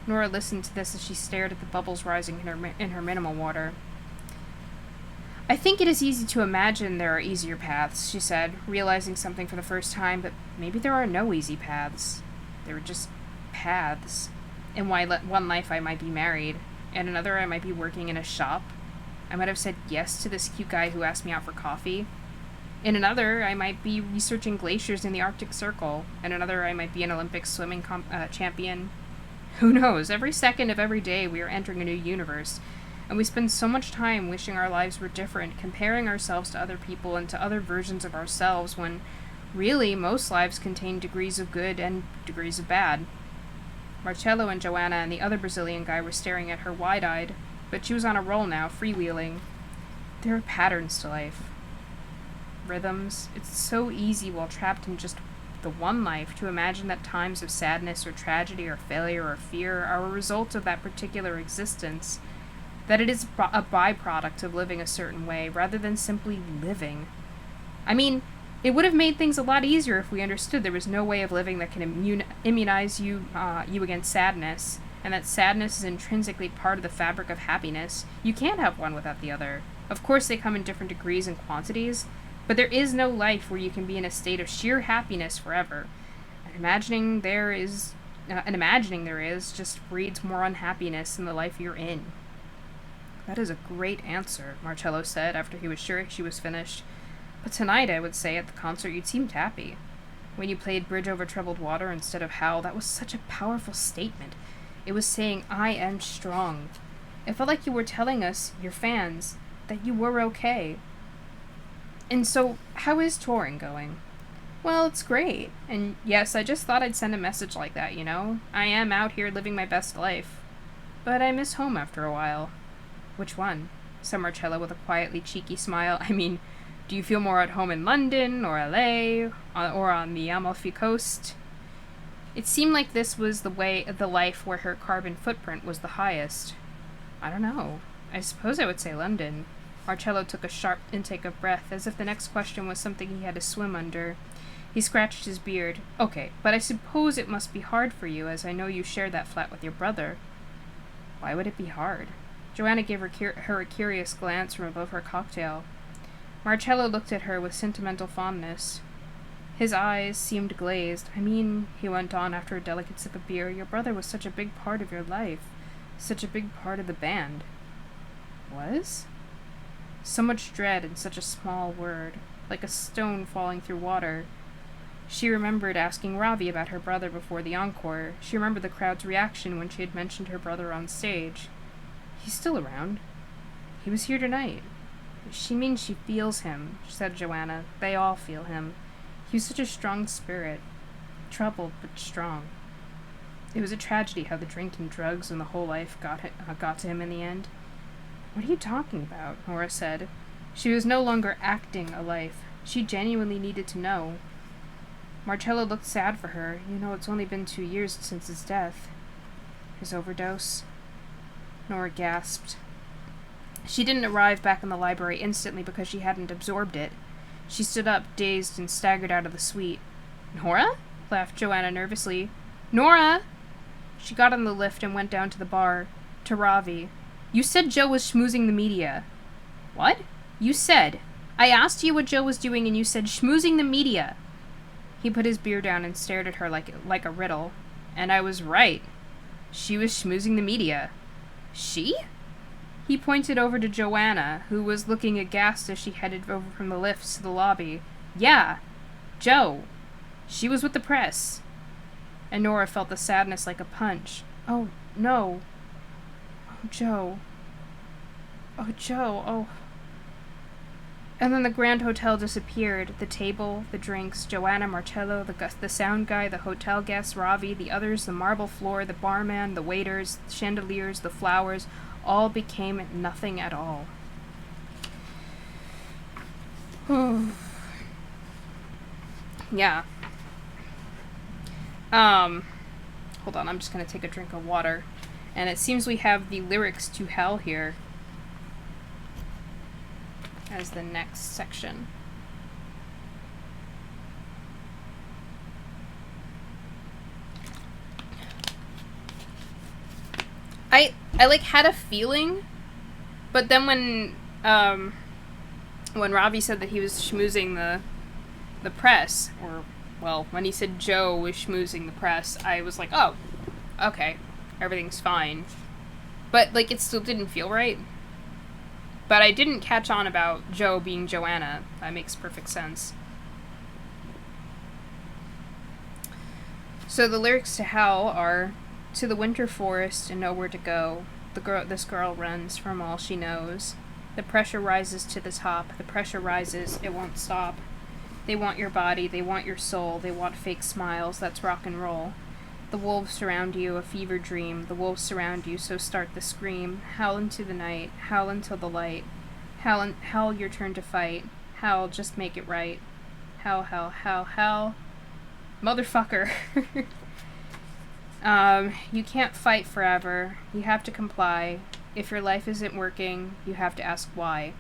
Nora listened to this as she stared at the bubbles rising in her mineral water. I think it is easy to imagine there are easier paths, she said, realizing something for the first time, but maybe there are no easy paths. There are just paths. In one life I might be married, and another I might be working in a shop. I might have said yes to this cute guy who asked me out for coffee. In another, I might be researching glaciers in the Arctic Circle. In another, I might be an Olympic swimming champion. Who knows? Every second of every day we are entering a new universe. And we spend so much time wishing our lives were different, comparing ourselves to other people and to other versions of ourselves, when really most lives contain degrees of good and degrees of bad. Marcello and Joanna and the other Brazilian guy were staring at her wide-eyed, but she was on a roll now, freewheeling. There are patterns to life. Rhythms. It's so easy while trapped in just the one life to imagine that times of sadness or tragedy or failure or fear are a result of that particular existence, that it is a byproduct of living a certain way, rather than simply living. I mean, it would have made things a lot easier if we understood there was no way of living that can immunize you against sadness, and that sadness is intrinsically part of the fabric of happiness. You can't have one without the other. Of course they come in different degrees and quantities, but there is no life where you can be in a state of sheer happiness forever. And imagining there is just breeds more unhappiness in the life you're in. That is a great answer, Marcello said after he was sure she was finished. But tonight, I would say, at the concert, you'd seemed happy. When you played Bridge Over Troubled Water instead of Howl, that was such a powerful statement. It was saying, I am strong. It felt like you were telling us, your fans, that you were okay. And so, how is touring going? Well, it's great. And yes, I just thought I'd send a message like that, you know? I am out here living my best life. But I miss home after a while. Which one? Said Marcello with a quietly cheeky smile. I mean, do you feel more at home in London, or LA, or on the Amalfi Coast? It seemed like this was the life where her carbon footprint was the highest. I don't know. I suppose I would say London. Marcello took a sharp intake of breath, as if the next question was something he had to swim under. He scratched his beard. Okay, but I suppose it must be hard for you, as I know you share that flat with your brother. Why would it be hard? Joanna gave her a curious glance from above her cocktail. Marcello looked at her with sentimental fondness. His eyes seemed glazed. I mean, he went on after a delicate sip of beer, your brother was such a big part of your life. Such a big part of the band. Was? So much dread in such a small word, like a stone falling through water. She remembered asking Ravi about her brother before the encore. She remembered the crowd's reaction when she had mentioned her brother on stage. He's still around. He was here tonight. She means she feels him, said Joanna. They all feel him. He was such a strong spirit. Troubled, but strong. It was a tragedy how the drink and drugs and the whole life got to him in the end. What are you talking about? Nora said. She was no longer acting a life. She genuinely needed to know. Marcello looked sad for her. You know, it's only been 2 years since his death. His overdose? Nora gasped. She didn't arrive back in the library instantly because she hadn't absorbed it. She stood up, dazed, and staggered out of the suite. Nora? Laughed Joanna nervously. Nora! She got on the lift and went down to the bar. To Ravi. You said Joe was schmoozing the media. What? You said. I asked you what Joe was doing and you said schmoozing the media. He put his beer down and stared at her like a riddle. And I was right. She was schmoozing the media. She? He pointed over to Joanna, who was looking aghast as she headed over from the lifts to the lobby. Yeah, Joe. She was with the press. And Nora felt the sadness like a punch. Oh, no. Oh, Joe. Oh, Joe. Oh. And then the Grand Hotel disappeared. The table, the drinks, Joanna, Marcello, the sound guy, the hotel guests, Ravi, the others, the marble floor, the barman, the waiters, the chandeliers, the flowers, all became nothing at all. Yeah. Hold on, I'm just gonna take a drink of water. And it seems we have the lyrics to Hell here as the next section. I like had a feeling, but then when Ravi said that he was schmoozing the press, or well, when he said Joe was schmoozing the press, I was like, oh, okay, everything's fine. But like it still didn't feel right. But I didn't catch on about Joe being Joanna. That makes perfect sense. So the lyrics to Hell are, to the winter forest and nowhere to go, this girl runs from all she knows. The pressure rises to the top. The pressure rises, it won't stop. They want your body, they want your soul, they want fake smiles, that's rock and roll. The wolves surround you, a fever dream. The wolves surround you, so start the scream. Howl into the night, howl until the light. Howl your turn to fight. Howl, just make it right. Howl, howl, howl, howl. Motherfucker. You can't fight forever. You have to comply. If your life isn't working, you have to ask why.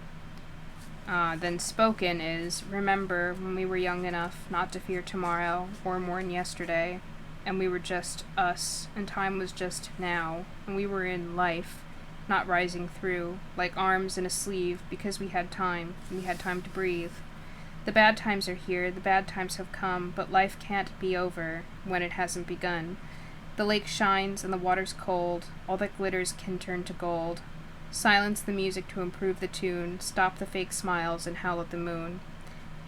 Then spoken is, remember when we were young enough not to fear tomorrow or mourn yesterday, and we were just us, and time was just now, and we were in life, not rising through, like arms in a sleeve, because we had time, and we had time to breathe. The bad times are here, the bad times have come, but life can't be over when it hasn't begun. The lake shines and the water's cold, all that glitters can turn to gold. Silence the music to improve the tune, stop the fake smiles and howl at the moon.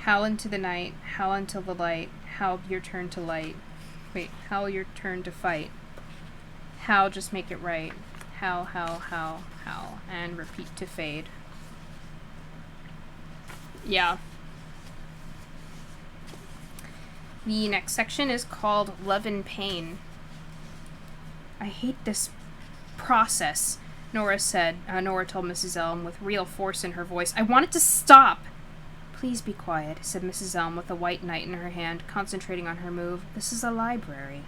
Howl into the night, howl until the light, howl your turn to light. Wait, howl your turn to fight. Howl, just make it right. Howl, howl, howl, howl, and repeat to fade. Yeah. The next section is called Love and Pain. I hate this process, Nora said. Nora told Mrs. Elm with real force in her voice. I want it to stop. Please be quiet, said Mrs. Elm with a white knight in her hand, concentrating on her move. This is a library.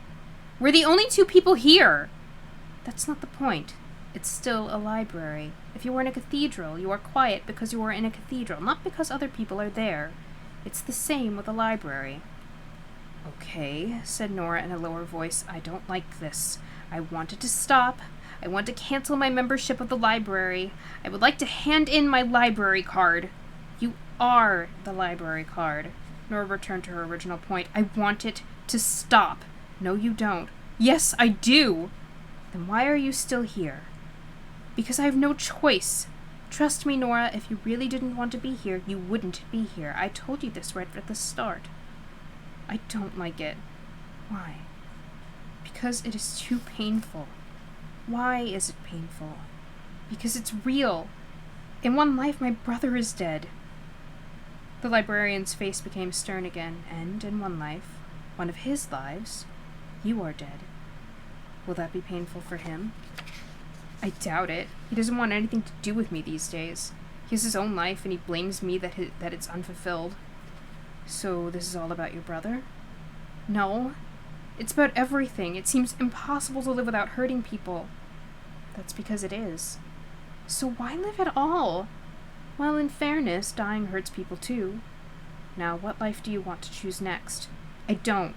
We're the only two people here. That's not the point. It's still a library. If you were in a cathedral, you are quiet because you are in a cathedral, not because other people are there. It's the same with a library. Okay, said Nora in a lower voice. I don't like this. I want it to stop. I want to cancel my membership of the library. I would like to hand in my library card. You are the library card. Nora returned to her original point. I want it to stop. No, you don't. Yes, I do. Then why are you still here? Because I have no choice. Trust me, Nora, if you really didn't want to be here, you wouldn't be here. I told you this right at the start. I don't like it. Why? Because it is too painful. Why is it painful? Because it's real. In one life, my brother is dead. The librarian's face became stern again, and in one life, one of his lives, you are dead. Will that be painful for him? I doubt it. He doesn't want anything to do with me these days. He has his own life, and he blames me that it's unfulfilled. So this is all about your brother? No. It's about everything. It seems impossible to live without hurting people. That's because it is. So why live at all? Well, in fairness, dying hurts people too. Now, what life do you want to choose next? I don't.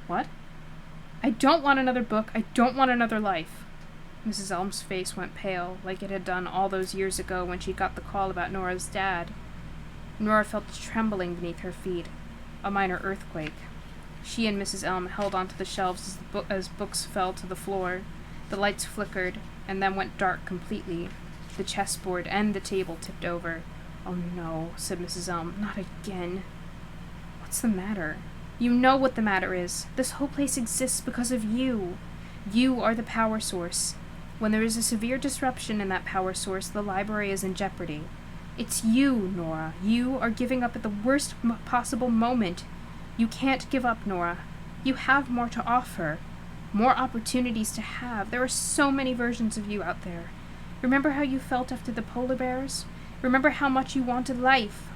What? I don't want another book. I don't want another life. Mrs. Elm's face went pale, like it had done all those years ago when she got the call about Nora's dad. Nora felt the trembling beneath her feet, a minor earthquake. She and Mrs. Elm held onto the shelves as books fell to the floor. The lights flickered, and then went dark completely. The chessboard and the table tipped over. Oh no, said Mrs. Elm, not again. What's the matter? You know what the matter is. This whole place exists because of you. You are the power source. When there is a severe disruption in that power source, the library is in jeopardy. It's you, Nora. You are giving up at the worst possible moment. You can't give up, Nora. You have more to offer. More opportunities to have. There are so many versions of you out there. Remember how you felt after the polar bears? Remember how much you wanted life?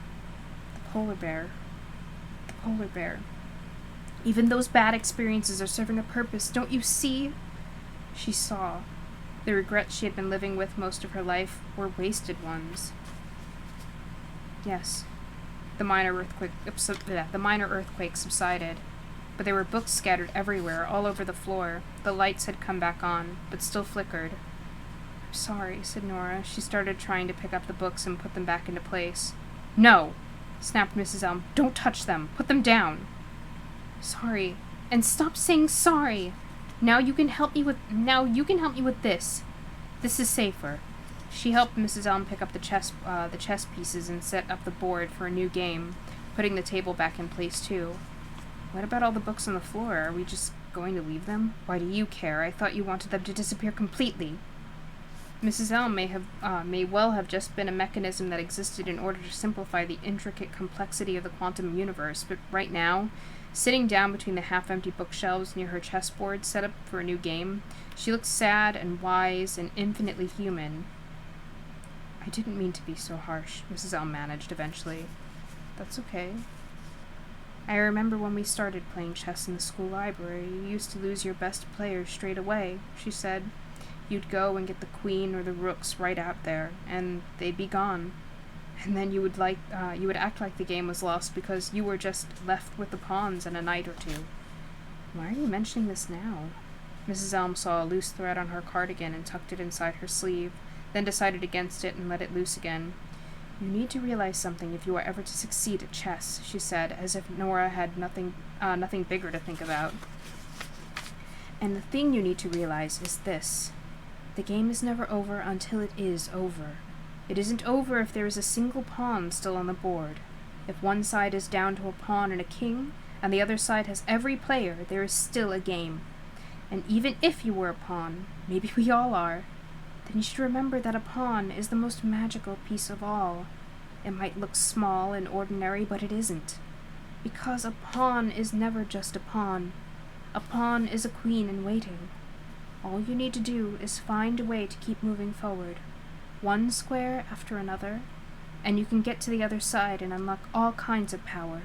The polar bear. The polar bear. Even those bad experiences are serving a purpose, don't you see? She saw. The regrets she had been living with most of her life were wasted ones. Yes. The minor earthquake subsided, but there were books scattered everywhere, all over the floor. The lights had come back on, but still flickered. I'm sorry, said Nora. She started trying to pick up the books and put them back into place. No, snapped Mrs. Elm. Don't touch them. Put them down. Sorry. And stop saying sorry. Now you can help me with this. This is safer. She helped Mrs. Elm pick up the chess pieces and set up the board for a new game, putting the table back in place too. What about all the books on the floor? Are we just going to leave them? Why do you care? I thought you wanted them to disappear completely. Mrs. Elm may well have just been a mechanism that existed in order to simplify the intricate complexity of the quantum universe, but right now, sitting down between the half-empty bookshelves near her chessboard set up for a new game, she looked sad and wise and infinitely human. I didn't mean to be so harsh, Mrs. Elm managed eventually. That's okay. I remember when we started playing chess in the school library, you used to lose your best players straight away, she said. You'd go and get the queen or the rooks right out there, and they'd be gone. And then you would act like the game was lost because you were just left with the pawns in a night or two. Why are you mentioning this now? Mrs. Elm saw a loose thread on her cardigan and tucked it inside her sleeve, then decided against it and let it loose again. You need to realize something if you are ever to succeed at chess, she said, as if Nora had nothing bigger to think about. And the thing you need to realize is this. The game is never over until it is over. It isn't over if there is a single pawn still on the board. If one side is down to a pawn and a king, and the other side has every player, there is still a game. And even if you were a pawn, maybe we all are, then you should remember that a pawn is the most magical piece of all. It might look small and ordinary, but it isn't. Because a pawn is never just a pawn. A pawn is a queen in waiting. All you need to do is find a way to keep moving forward, one square after another, and you can get to the other side and unlock all kinds of power.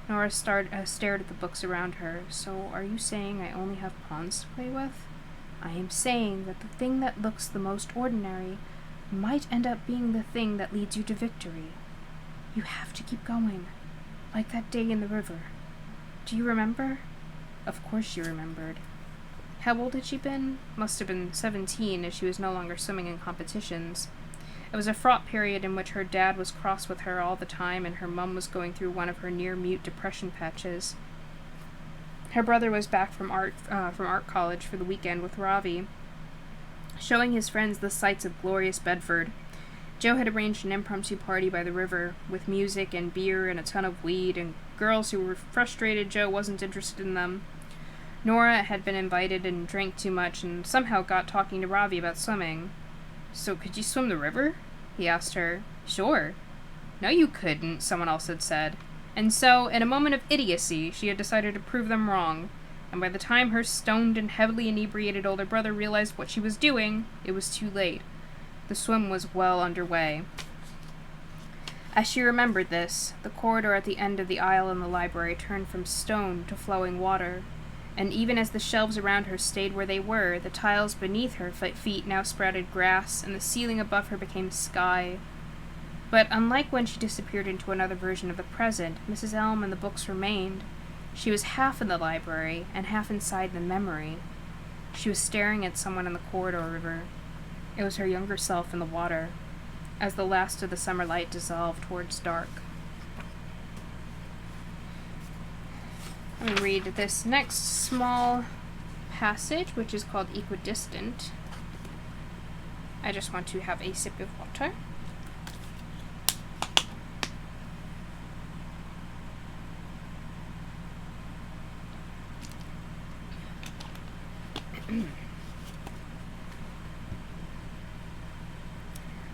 Nora stared at the books around her. So are you saying I only have pawns to play with? I am saying that the thing that looks the most ordinary might end up being the thing that leads you to victory. You have to keep going, like that day in the river. Do you remember? Of course she remembered. How old had she been? Must have been 17 as she was no longer swimming in competitions. It was a fraught period in which her dad was cross with her all the time and her mum was going through one of her near-mute depression patches. Her brother was back from art college for the weekend with Ravi, showing his friends the sights of glorious Bedford. Joe had arranged an impromptu party by the river, with music and beer and a ton of weed, and girls who were frustrated Joe wasn't interested in them. Nora had been invited and drank too much and somehow got talking to Ravi about swimming. So could you swim the river? he asked her. Sure. No, you couldn't, someone else had said. And so, in a moment of idiocy, she had decided to prove them wrong. And by the time her stoned and heavily inebriated older brother realized what she was doing, it was too late. The swim was well underway. As she remembered this, the corridor at the end of the aisle in the library turned from stone to flowing water, and even as the shelves around her stayed where they were, the tiles beneath her feet now sprouted grass, and the ceiling above her became sky. But unlike when she disappeared into another version of the present, Mrs. Elm and the books remained. She was half in the library, and half inside the memory. She was staring at someone in the corridor river. It was her younger self in the water, as the last of the summer light dissolved towards dark. I'm going to read this next small passage, which is called Equidistant. I just want to have a sip of water.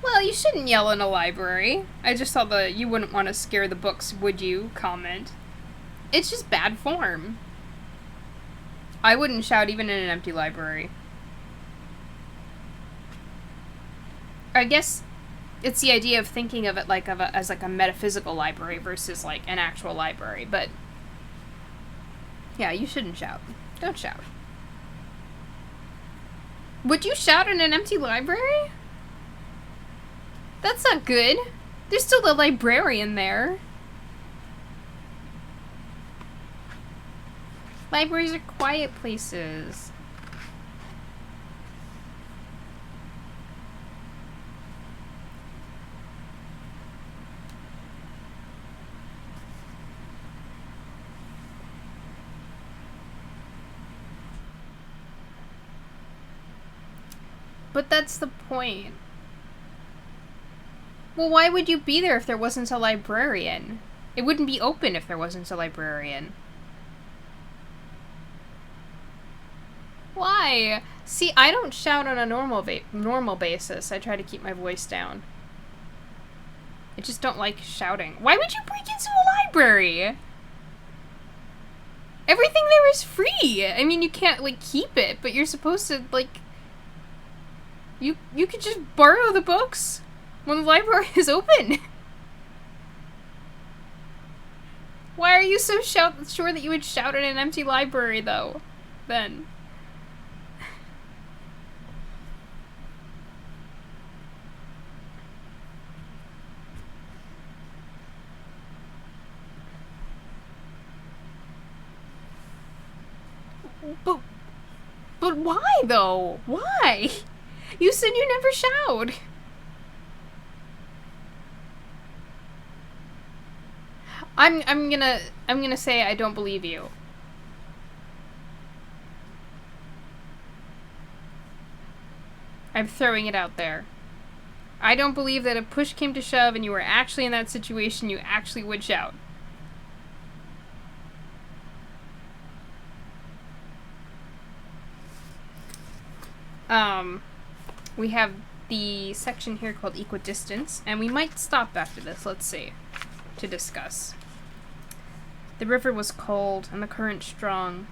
Well, you shouldn't yell in a library. I just thought that you wouldn't want to scare the books, would you? Comment. It's just bad form. I wouldn't shout even in an empty library. I guess it's the idea of thinking of it like as like a metaphysical library versus like an actual library, but yeah, you shouldn't shout. Don't shout. Would you shout in an empty library? That's not good. There's still the librarian there. Libraries are quiet places. But that's the point. Well, why would you be there if there wasn't a librarian? It wouldn't be open if there wasn't a librarian. Why? See, I don't shout on a normal basis. I try to keep my voice down. I just don't like shouting. Why would you break into a library? Everything there is free. I mean, you can't, like, keep it, but you're supposed to, like... You could just borrow the books when the library is open. Why are you so sure that you would shout in an empty library, though? Then. But why, though? Why? You said you never shout. I'm gonna say I don't believe you. I'm throwing it out there. I don't believe that if push came to shove and you were actually in that situation, you actually would shout. We have the section here called Equidistance, and we might stop after this, let's see, to discuss. The river was cold, and the current strong.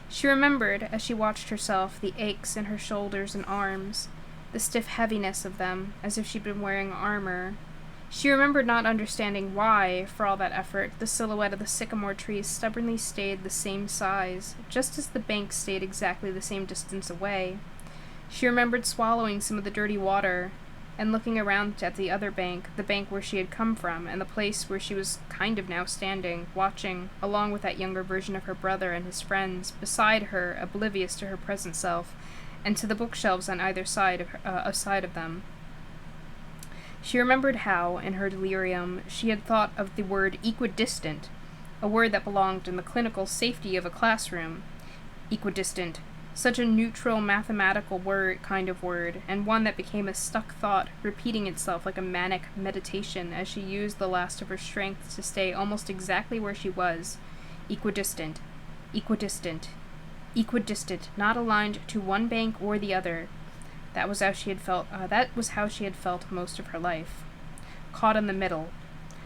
She remembered, as she watched herself, the aches in her shoulders and arms, the stiff heaviness of them, as if she'd been wearing armor. She remembered not understanding why, for all that effort, the silhouette of the sycamore trees stubbornly stayed the same size, just as the bank stayed exactly the same distance away. She remembered swallowing some of the dirty water, and looking around at the other bank, the bank where she had come from, and the place where she was kind of now standing, watching, along with that younger version of her brother and his friends, beside her, oblivious to her present self, and to the bookshelves on either side of them. She remembered how, in her delirium, she had thought of the word equidistant, a word that belonged in the clinical safety of a classroom. Equidistant. Such a neutral, mathematical kind of word, and one that became a stuck thought, repeating itself like a manic meditation as she used the last of her strength to stay almost exactly where she was. Equidistant. Equidistant. Equidistant, not aligned to one bank or the other. That was how she had felt. That was how she had felt most of her life, caught in the middle,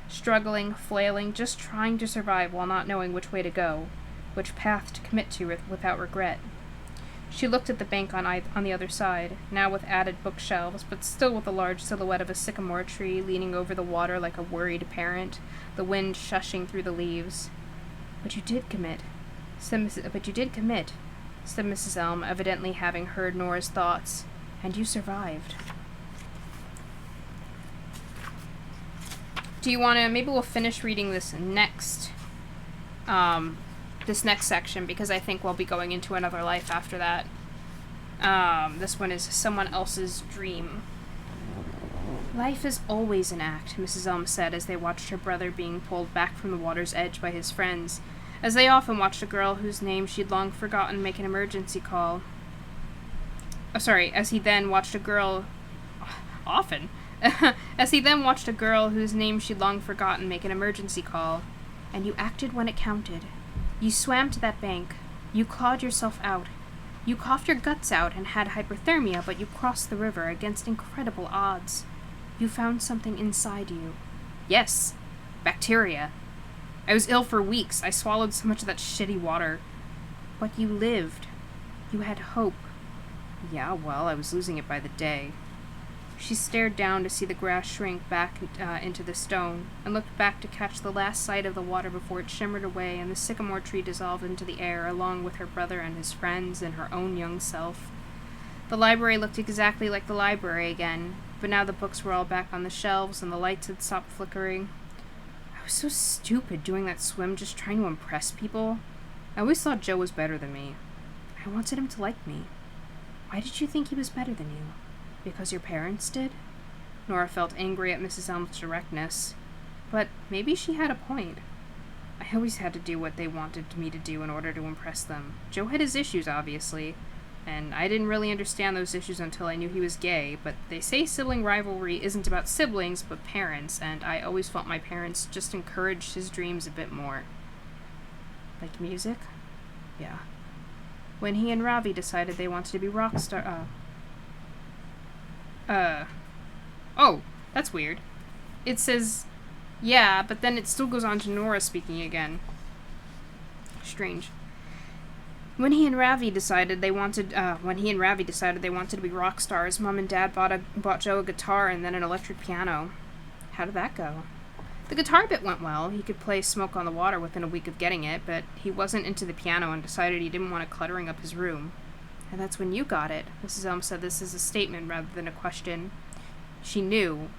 struggling, flailing, just trying to survive while not knowing which way to go, which path to commit to without regret. She looked at the bank on the other side, now with added bookshelves, but still with the large silhouette of a sycamore tree leaning over the water like a worried parent, the wind shushing through the leaves. But you did commit, said Mrs. Elm, evidently having heard Nora's thoughts, and you survived. Do you want to, maybe we'll finish reading this next section, because I think we'll be going into another life after that. This one is Someone Else's Dream. Life is always an act, Mrs. Elm said as they watched her brother being pulled back from the water's edge by his friends, as they often watched a girl whose name she'd long forgotten make an emergency call. As he then watched a girl whose name she'd long forgotten make an emergency call. And you acted when it counted. You swam to that bank. You clawed yourself out. You coughed your guts out and had hypothermia, but you crossed the river against incredible odds. You found something inside you. Yes, bacteria. I was ill for weeks. I swallowed so much of that shitty water. But you lived. You had hope. Yeah, well, I was losing it by the day. She stared down to see the grass shrink back into the stone, and looked back to catch the last sight of the water before it shimmered away and the sycamore tree dissolved into the air, along with her brother and his friends and her own young self. The library looked exactly like the library again, but now the books were all back on the shelves and the lights had stopped flickering. I was so stupid doing that swim, just trying to impress people. I always thought Joe was better than me. I wanted him to like me. Why did you think he was better than you? Because your parents did? Nora felt angry at Mrs. Elm's directness. But maybe she had a point. I always had to do what they wanted me to do in order to impress them. Joe had his issues, obviously, and I didn't really understand those issues until I knew he was gay, but they say sibling rivalry isn't about siblings, but parents, and I always felt my parents just encouraged his dreams a bit more. Like music? Yeah. When he and Ravi decided they wanted to be rock star, oh, that's weird. It says, yeah, but then it still goes on to Nora speaking again. Strange. When he and Ravi decided they wanted to be rock stars, Mom and Dad bought Joe a guitar and then an electric piano. How did that go? The guitar bit went well. He could play Smoke on the Water within a week of getting it, but he wasn't into the piano and decided he didn't want it cluttering up his room. And that's when you got it. Mrs. Elm said this as a statement rather than a question. She knew.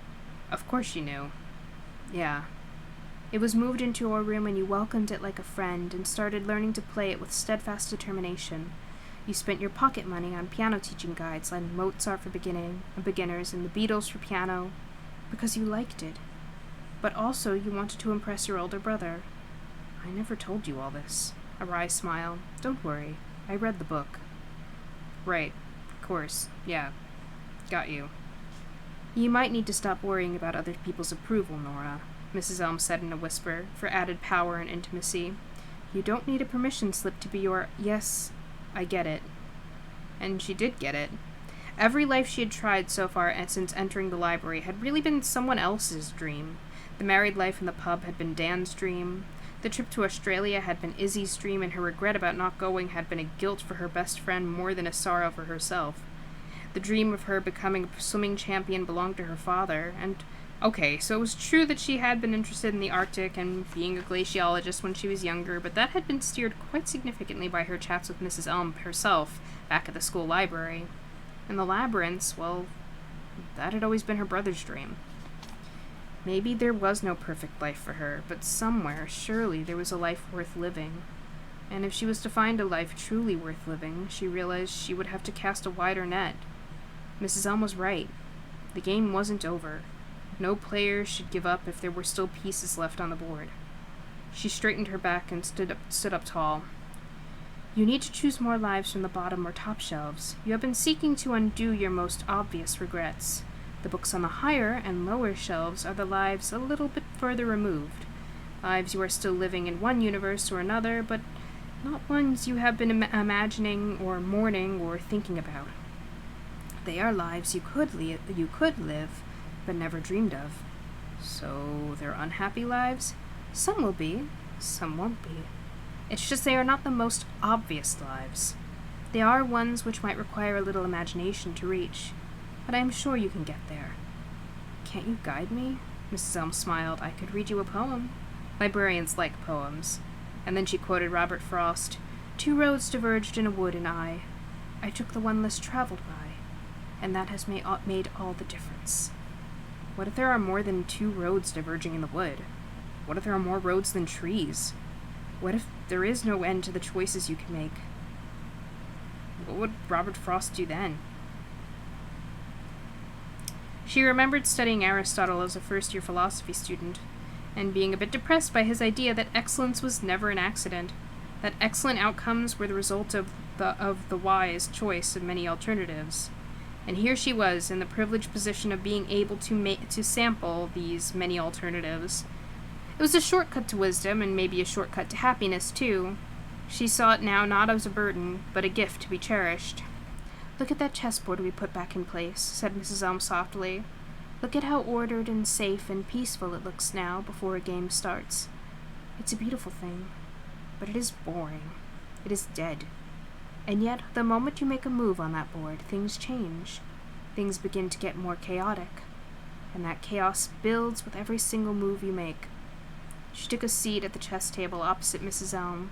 Of course she knew. Yeah. It was moved into our room and you welcomed it like a friend and started learning to play it with steadfast determination. You spent your pocket money on piano teaching guides like Mozart for beginners and the Beatles for piano because you liked it. But also you wanted to impress your older brother. I never told you all this. A wry smile. Don't worry. I read the book. Right. Of course. Yeah. Got you. You might need to stop worrying about other people's approval, Nora, Mrs. Elm said in a whisper, for added power and intimacy. You don't need a permission slip to be your... Yes, I get it. And she did get it. Every life she had tried so far since entering the library had really been someone else's dream. The married life in the pub had been Dan's dream. The trip to Australia had been Izzy's dream, and her regret about not going had been a guilt for her best friend more than a sorrow for herself. The dream of her becoming a swimming champion belonged to her father, and... Okay, so it was true that she had been interested in the Arctic and being a glaciologist when she was younger, but that had been steered quite significantly by her chats with Mrs. Elm herself back at the school library. And the labyrinths, well, that had always been her brother's dream. Maybe there was no perfect life for her, but somewhere, surely, there was a life worth living. And if she was to find a life truly worth living, she realized she would have to cast a wider net. Mrs. Elm was right. The game wasn't over. No player should give up if there were still pieces left on the board. She straightened her back and stood up tall. You need to choose more lives from the bottom or top shelves. You have been seeking to undo your most obvious regrets. The books on the higher and lower shelves are the lives a little bit further removed. Lives you are still living in one universe or another, but not ones you have been imagining or mourning or thinking about. They are lives you could live, but never dreamed of. So they're unhappy lives? Some will be, some won't be. It's just they are not the most obvious lives. They are ones which might require a little imagination to reach, but I am sure you can get there. Can't you guide me? Mrs. Elm smiled. I could read you a poem. Librarians like poems. And then she quoted Robert Frost. 2 roads diverged in a wood, and I took the one less traveled by, and that has made all the difference. What if there are more than 2 roads diverging in the wood? What if there are more roads than trees? What if there is no end to the choices you can make? What would Robert Frost do then? She remembered studying Aristotle as a first-year philosophy student, and being a bit depressed by his idea that excellence was never an accident, that excellent outcomes were the result of the wise choice of many alternatives. And here she was, in the privileged position of being able to sample these many alternatives. It was a shortcut to wisdom, and maybe a shortcut to happiness, too. She saw it now not as a burden, but a gift to be cherished. Look at that chessboard we put back in place, said Mrs. Elm softly. Look at how ordered and safe and peaceful it looks now before a game starts. It's a beautiful thing, but it is boring. It is dead. And yet, the moment you make a move on that board, things change. Things begin to get more chaotic, and that chaos builds with every single move you make. She took a seat at the chess table opposite Mrs. Elm.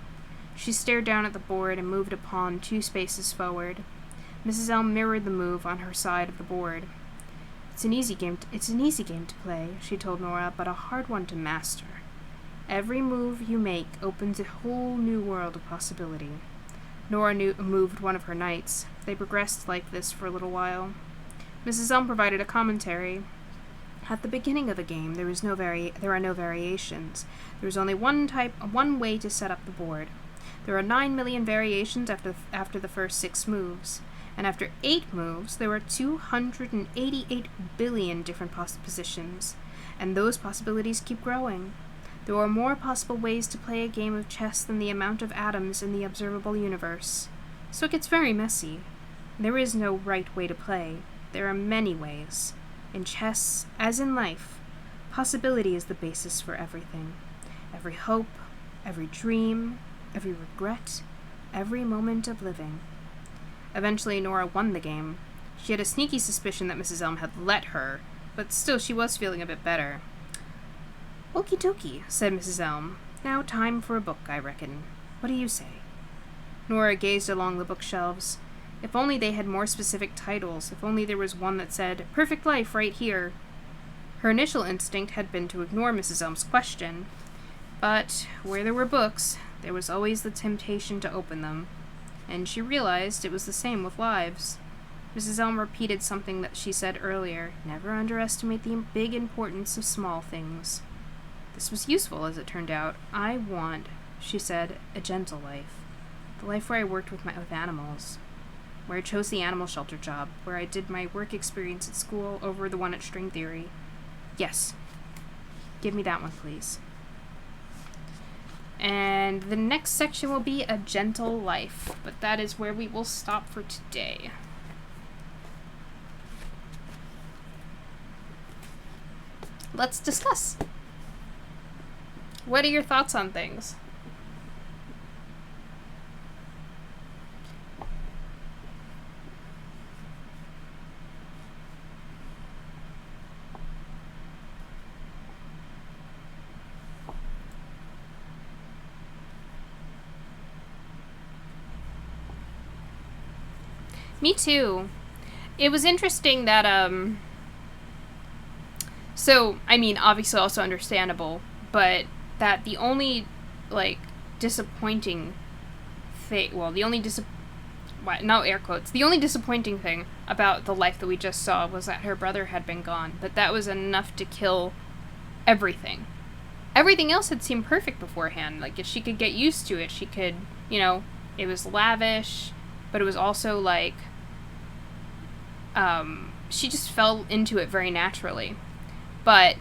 She stared down at the board and moved a pawn 2 spaces forward. Mrs. Elm mirrored the move on her side of the board. It's an easy game to play, she told Nora, but a hard one to master. Every move you make opens a whole new world of possibility. Nora moved one of her knights. They progressed like this for a little while. Mrs. Elm provided a commentary. At the beginning of a game, there are no variations. There is only one way to set up the board. There are 9 million variations after the first 6 moves. And after 8 moves, there are 288 billion different positions. And those possibilities keep growing. There are more possible ways to play a game of chess than the amount of atoms in the observable universe. So it gets very messy. There is no right way to play. There are many ways. In chess, as in life, possibility is the basis for everything. Every hope, every dream, every regret, every moment of living. Eventually, Nora won the game. She had a sneaky suspicion that Mrs. Elm had let her, but still she was feeling a bit better. Okie dokie, said Mrs. Elm. Now time for a book, I reckon. What do you say? Nora gazed along the bookshelves. If only they had more specific titles, if only there was one that said, Perfect Life right here. Her initial instinct had been to ignore Mrs. Elm's question, but where there were books, there was always the temptation to open them, and she realized it was the same with lives. Mrs. Elm repeated something that she said earlier, never underestimate the big importance of small things. This was useful, as it turned out. I want, she said, a gentle life. The life where I worked with animals. Where I chose the animal shelter job. Where I did my work experience at school over the one at string theory. Yes. Give me that one, please. And the next section will be a gentle life. But that is where we will stop for today. Let's discuss. What are your thoughts on things? Me too. It was interesting that, so, I mean, obviously also understandable, but that the only, disappointing thing, no air quotes, the only disappointing thing about the life that we just saw was that her brother had been gone, but that was enough to kill everything. Everything else had seemed perfect beforehand, if she could get used to it, she could, it was lavish, but it was also, she just fell into it very naturally. But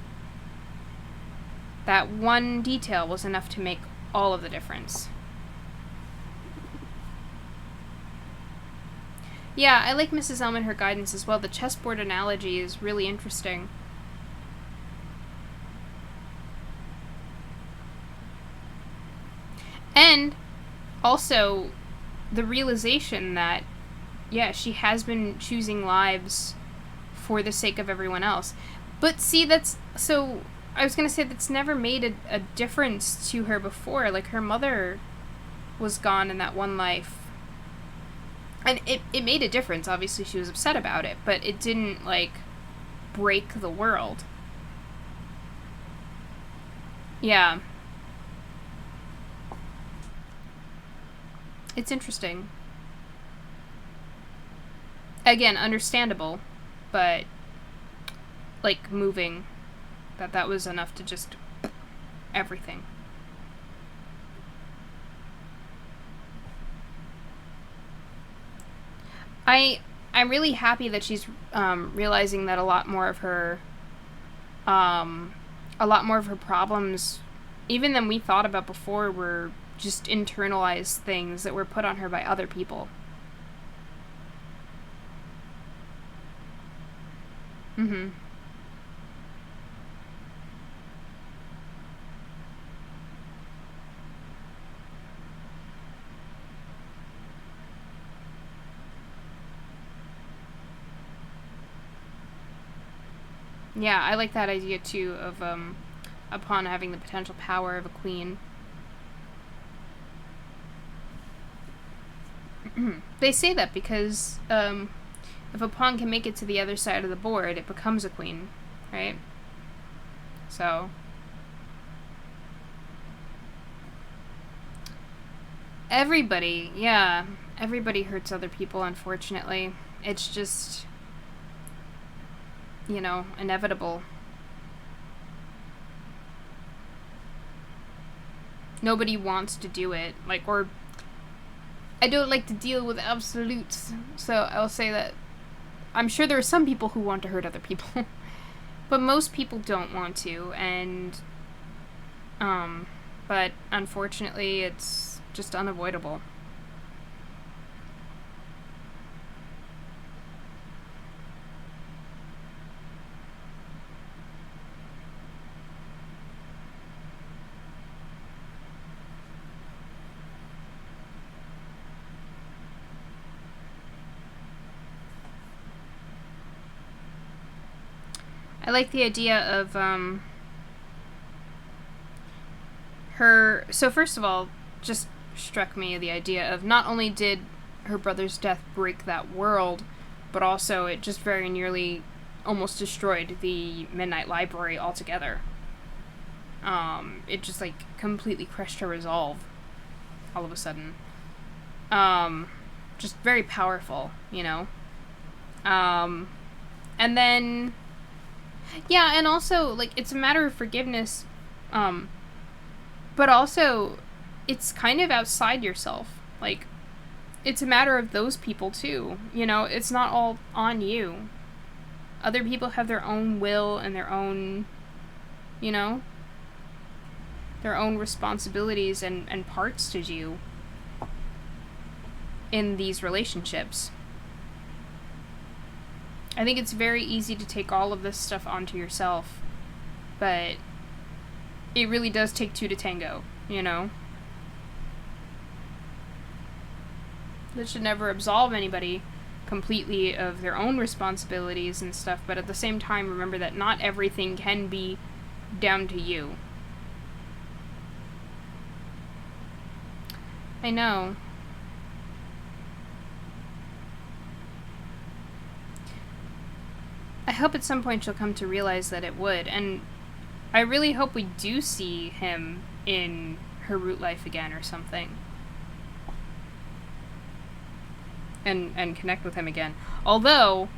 that one detail was enough to make all of the difference. Yeah, I like Mrs. Elm and her guidance as well. The chessboard analogy is really interesting. And also the realization that, yeah, she has been choosing lives for the sake of everyone else. But see, that's... So, I was going to say that's never made a difference to her before. Like, her mother was gone in that one life. And it made a difference. Obviously, she was upset about it. But it didn't, like, break the world. Yeah. It's interesting. Again, understandable, but, like, moving. That was enough to just... everything. I'm really happy that she's realizing that a lot more of her problems, even than we thought about before, were just internalized things that were put on her by other people. Mm-hmm. Yeah, I like that idea too of a pawn having the potential power of a queen. They say that because if a pawn can make it to the other side of the board, it becomes a queen, right? So everybody hurts other people, unfortunately. It's just, inevitable. Nobody wants to do it. Or I don't like to deal with absolutes, so I'll say that I'm sure there are some people who want to hurt other people, but most people don't want to, and, but unfortunately it's just unavoidable. I like the idea of, her... So first of all, just struck me the idea of not only did her brother's death break that world, but also it just very nearly almost destroyed the Midnight Library altogether. It just, like, completely crushed her resolve all of a sudden. Just very powerful, And then... Yeah, and also, like, it's a matter of forgiveness, but also, it's kind of outside yourself. Like, it's a matter of those people, too. It's not all on you. Other people have their own will and their own, their own responsibilities and parts to do in these relationships. I think it's very easy to take all of this stuff onto yourself, but it really does take two to tango, That should never absolve anybody completely of their own responsibilities and stuff, but at the same time, remember that not everything can be down to you. I know. I hope at some point she'll come to realize that it would, and I really hope we do see him in her root life again or something. And connect with him again. Although,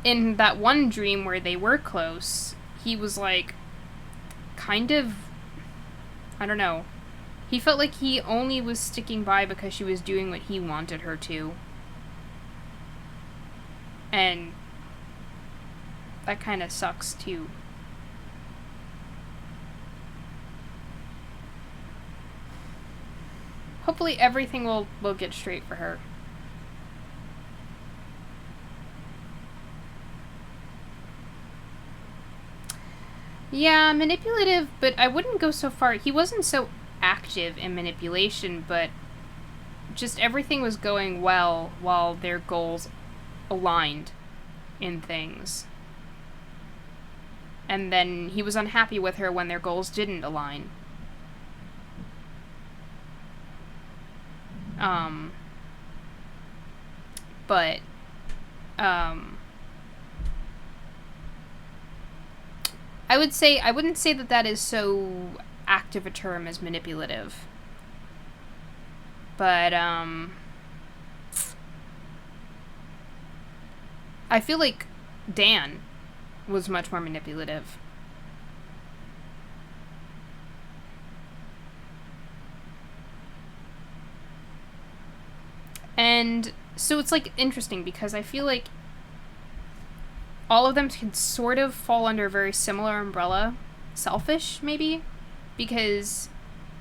in that one dream where they were close, he was like, kind of, I don't know. He felt like he only was sticking by because she was doing what he wanted her to. And that kind of sucks, too. Hopefully everything will get straight for her. Yeah, manipulative, but I wouldn't go so far. He wasn't so active in manipulation, but just everything was going well while their goals aligned in things. And then he was unhappy with her when their goals didn't align. But I wouldn't say that is so active a term as manipulative. But I feel like Dan was much more manipulative. And so it's like interesting because I feel like all of them can sort of fall under a very similar umbrella. Selfish, maybe? Because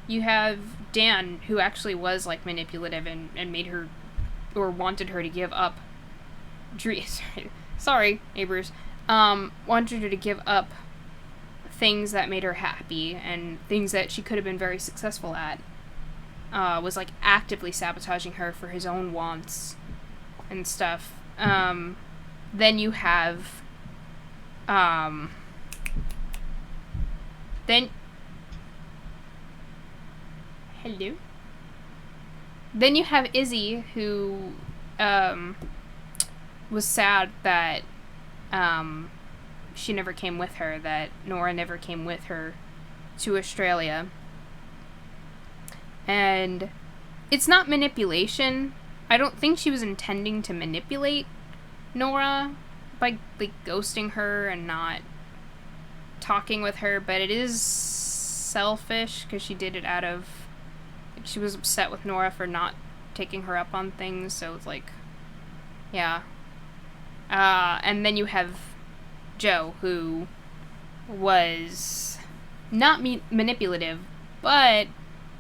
you have Dan, who actually was like manipulative and made her, or wanted her to give up sorry, neighbors, wanted her to give up things that made her happy and things that she could have been very successful at. Was like actively sabotaging her for his own wants and stuff. Then you have hello. Then you have Izzy, who was sad that she never came with her, that Nora never came with her to Australia. And it's not manipulation. I don't think she was intending to manipulate Nora by, like, ghosting her and not talking with her, but it is selfish because she did it out of, like, she was upset with Nora for not taking her up on things, so it's like, yeah. And then you have Joe, who was not manipulative, but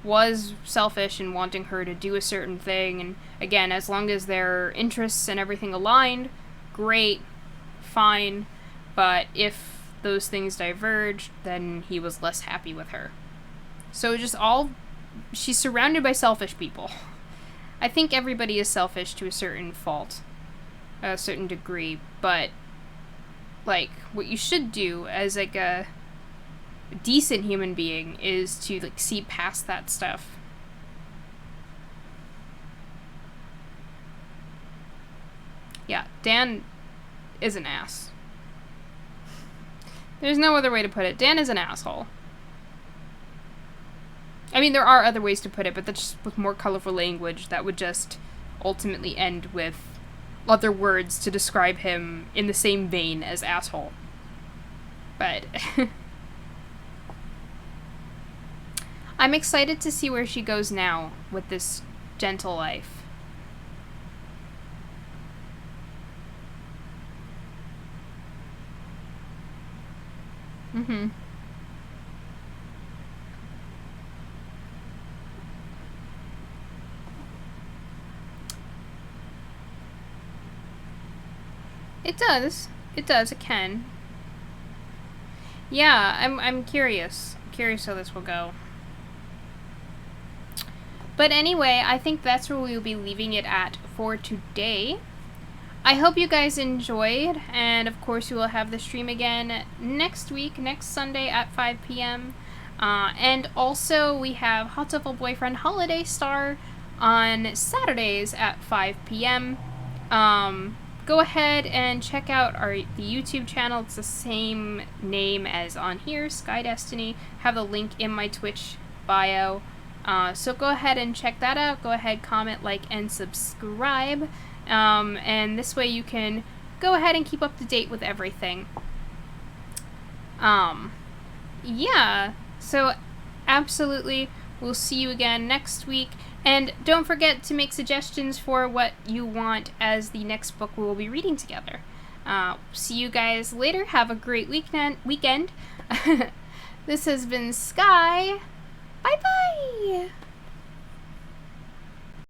was selfish in wanting her to do a certain thing, and again, as long as their interests and everything aligned, great, fine, but if those things diverged, then he was less happy with her. So just she's surrounded by selfish people. I think everybody is selfish to a certain fault, a certain degree, but, like, what you should do as, like, a decent human being is to, like, see past that stuff. Yeah, Dan is an ass. There's no other way to put it. Dan is an asshole. I mean, there are other ways to put it, but that's just with more colorful language that would just ultimately end with other words to describe him in the same vein as asshole. But I'm excited to see where she goes now with this gentle life. Mm-hmm. It does. It does. It can. Yeah, I'm curious. Curious how this will go. But anyway, I think that's where we'll be leaving it at for today. I hope you guys enjoyed, and of course we will have the stream again next week, next Sunday at 5 p.m. And also we have Hot Stuffle Boyfriend Holiday Star on Saturdays at 5 p.m. Go ahead and check out the YouTube channel. It's the same name as on here, Sky Destiny. Have the link in my Twitch bio. So go ahead and check that out. Go ahead, comment, like, and subscribe. And this way you can go ahead and keep up to date with everything. Yeah, so absolutely, we'll see you again next week. And don't forget to make suggestions for what you want as the next book we will be reading together. See you guys later. Have a great weekend. This has been Sky. Bye-bye!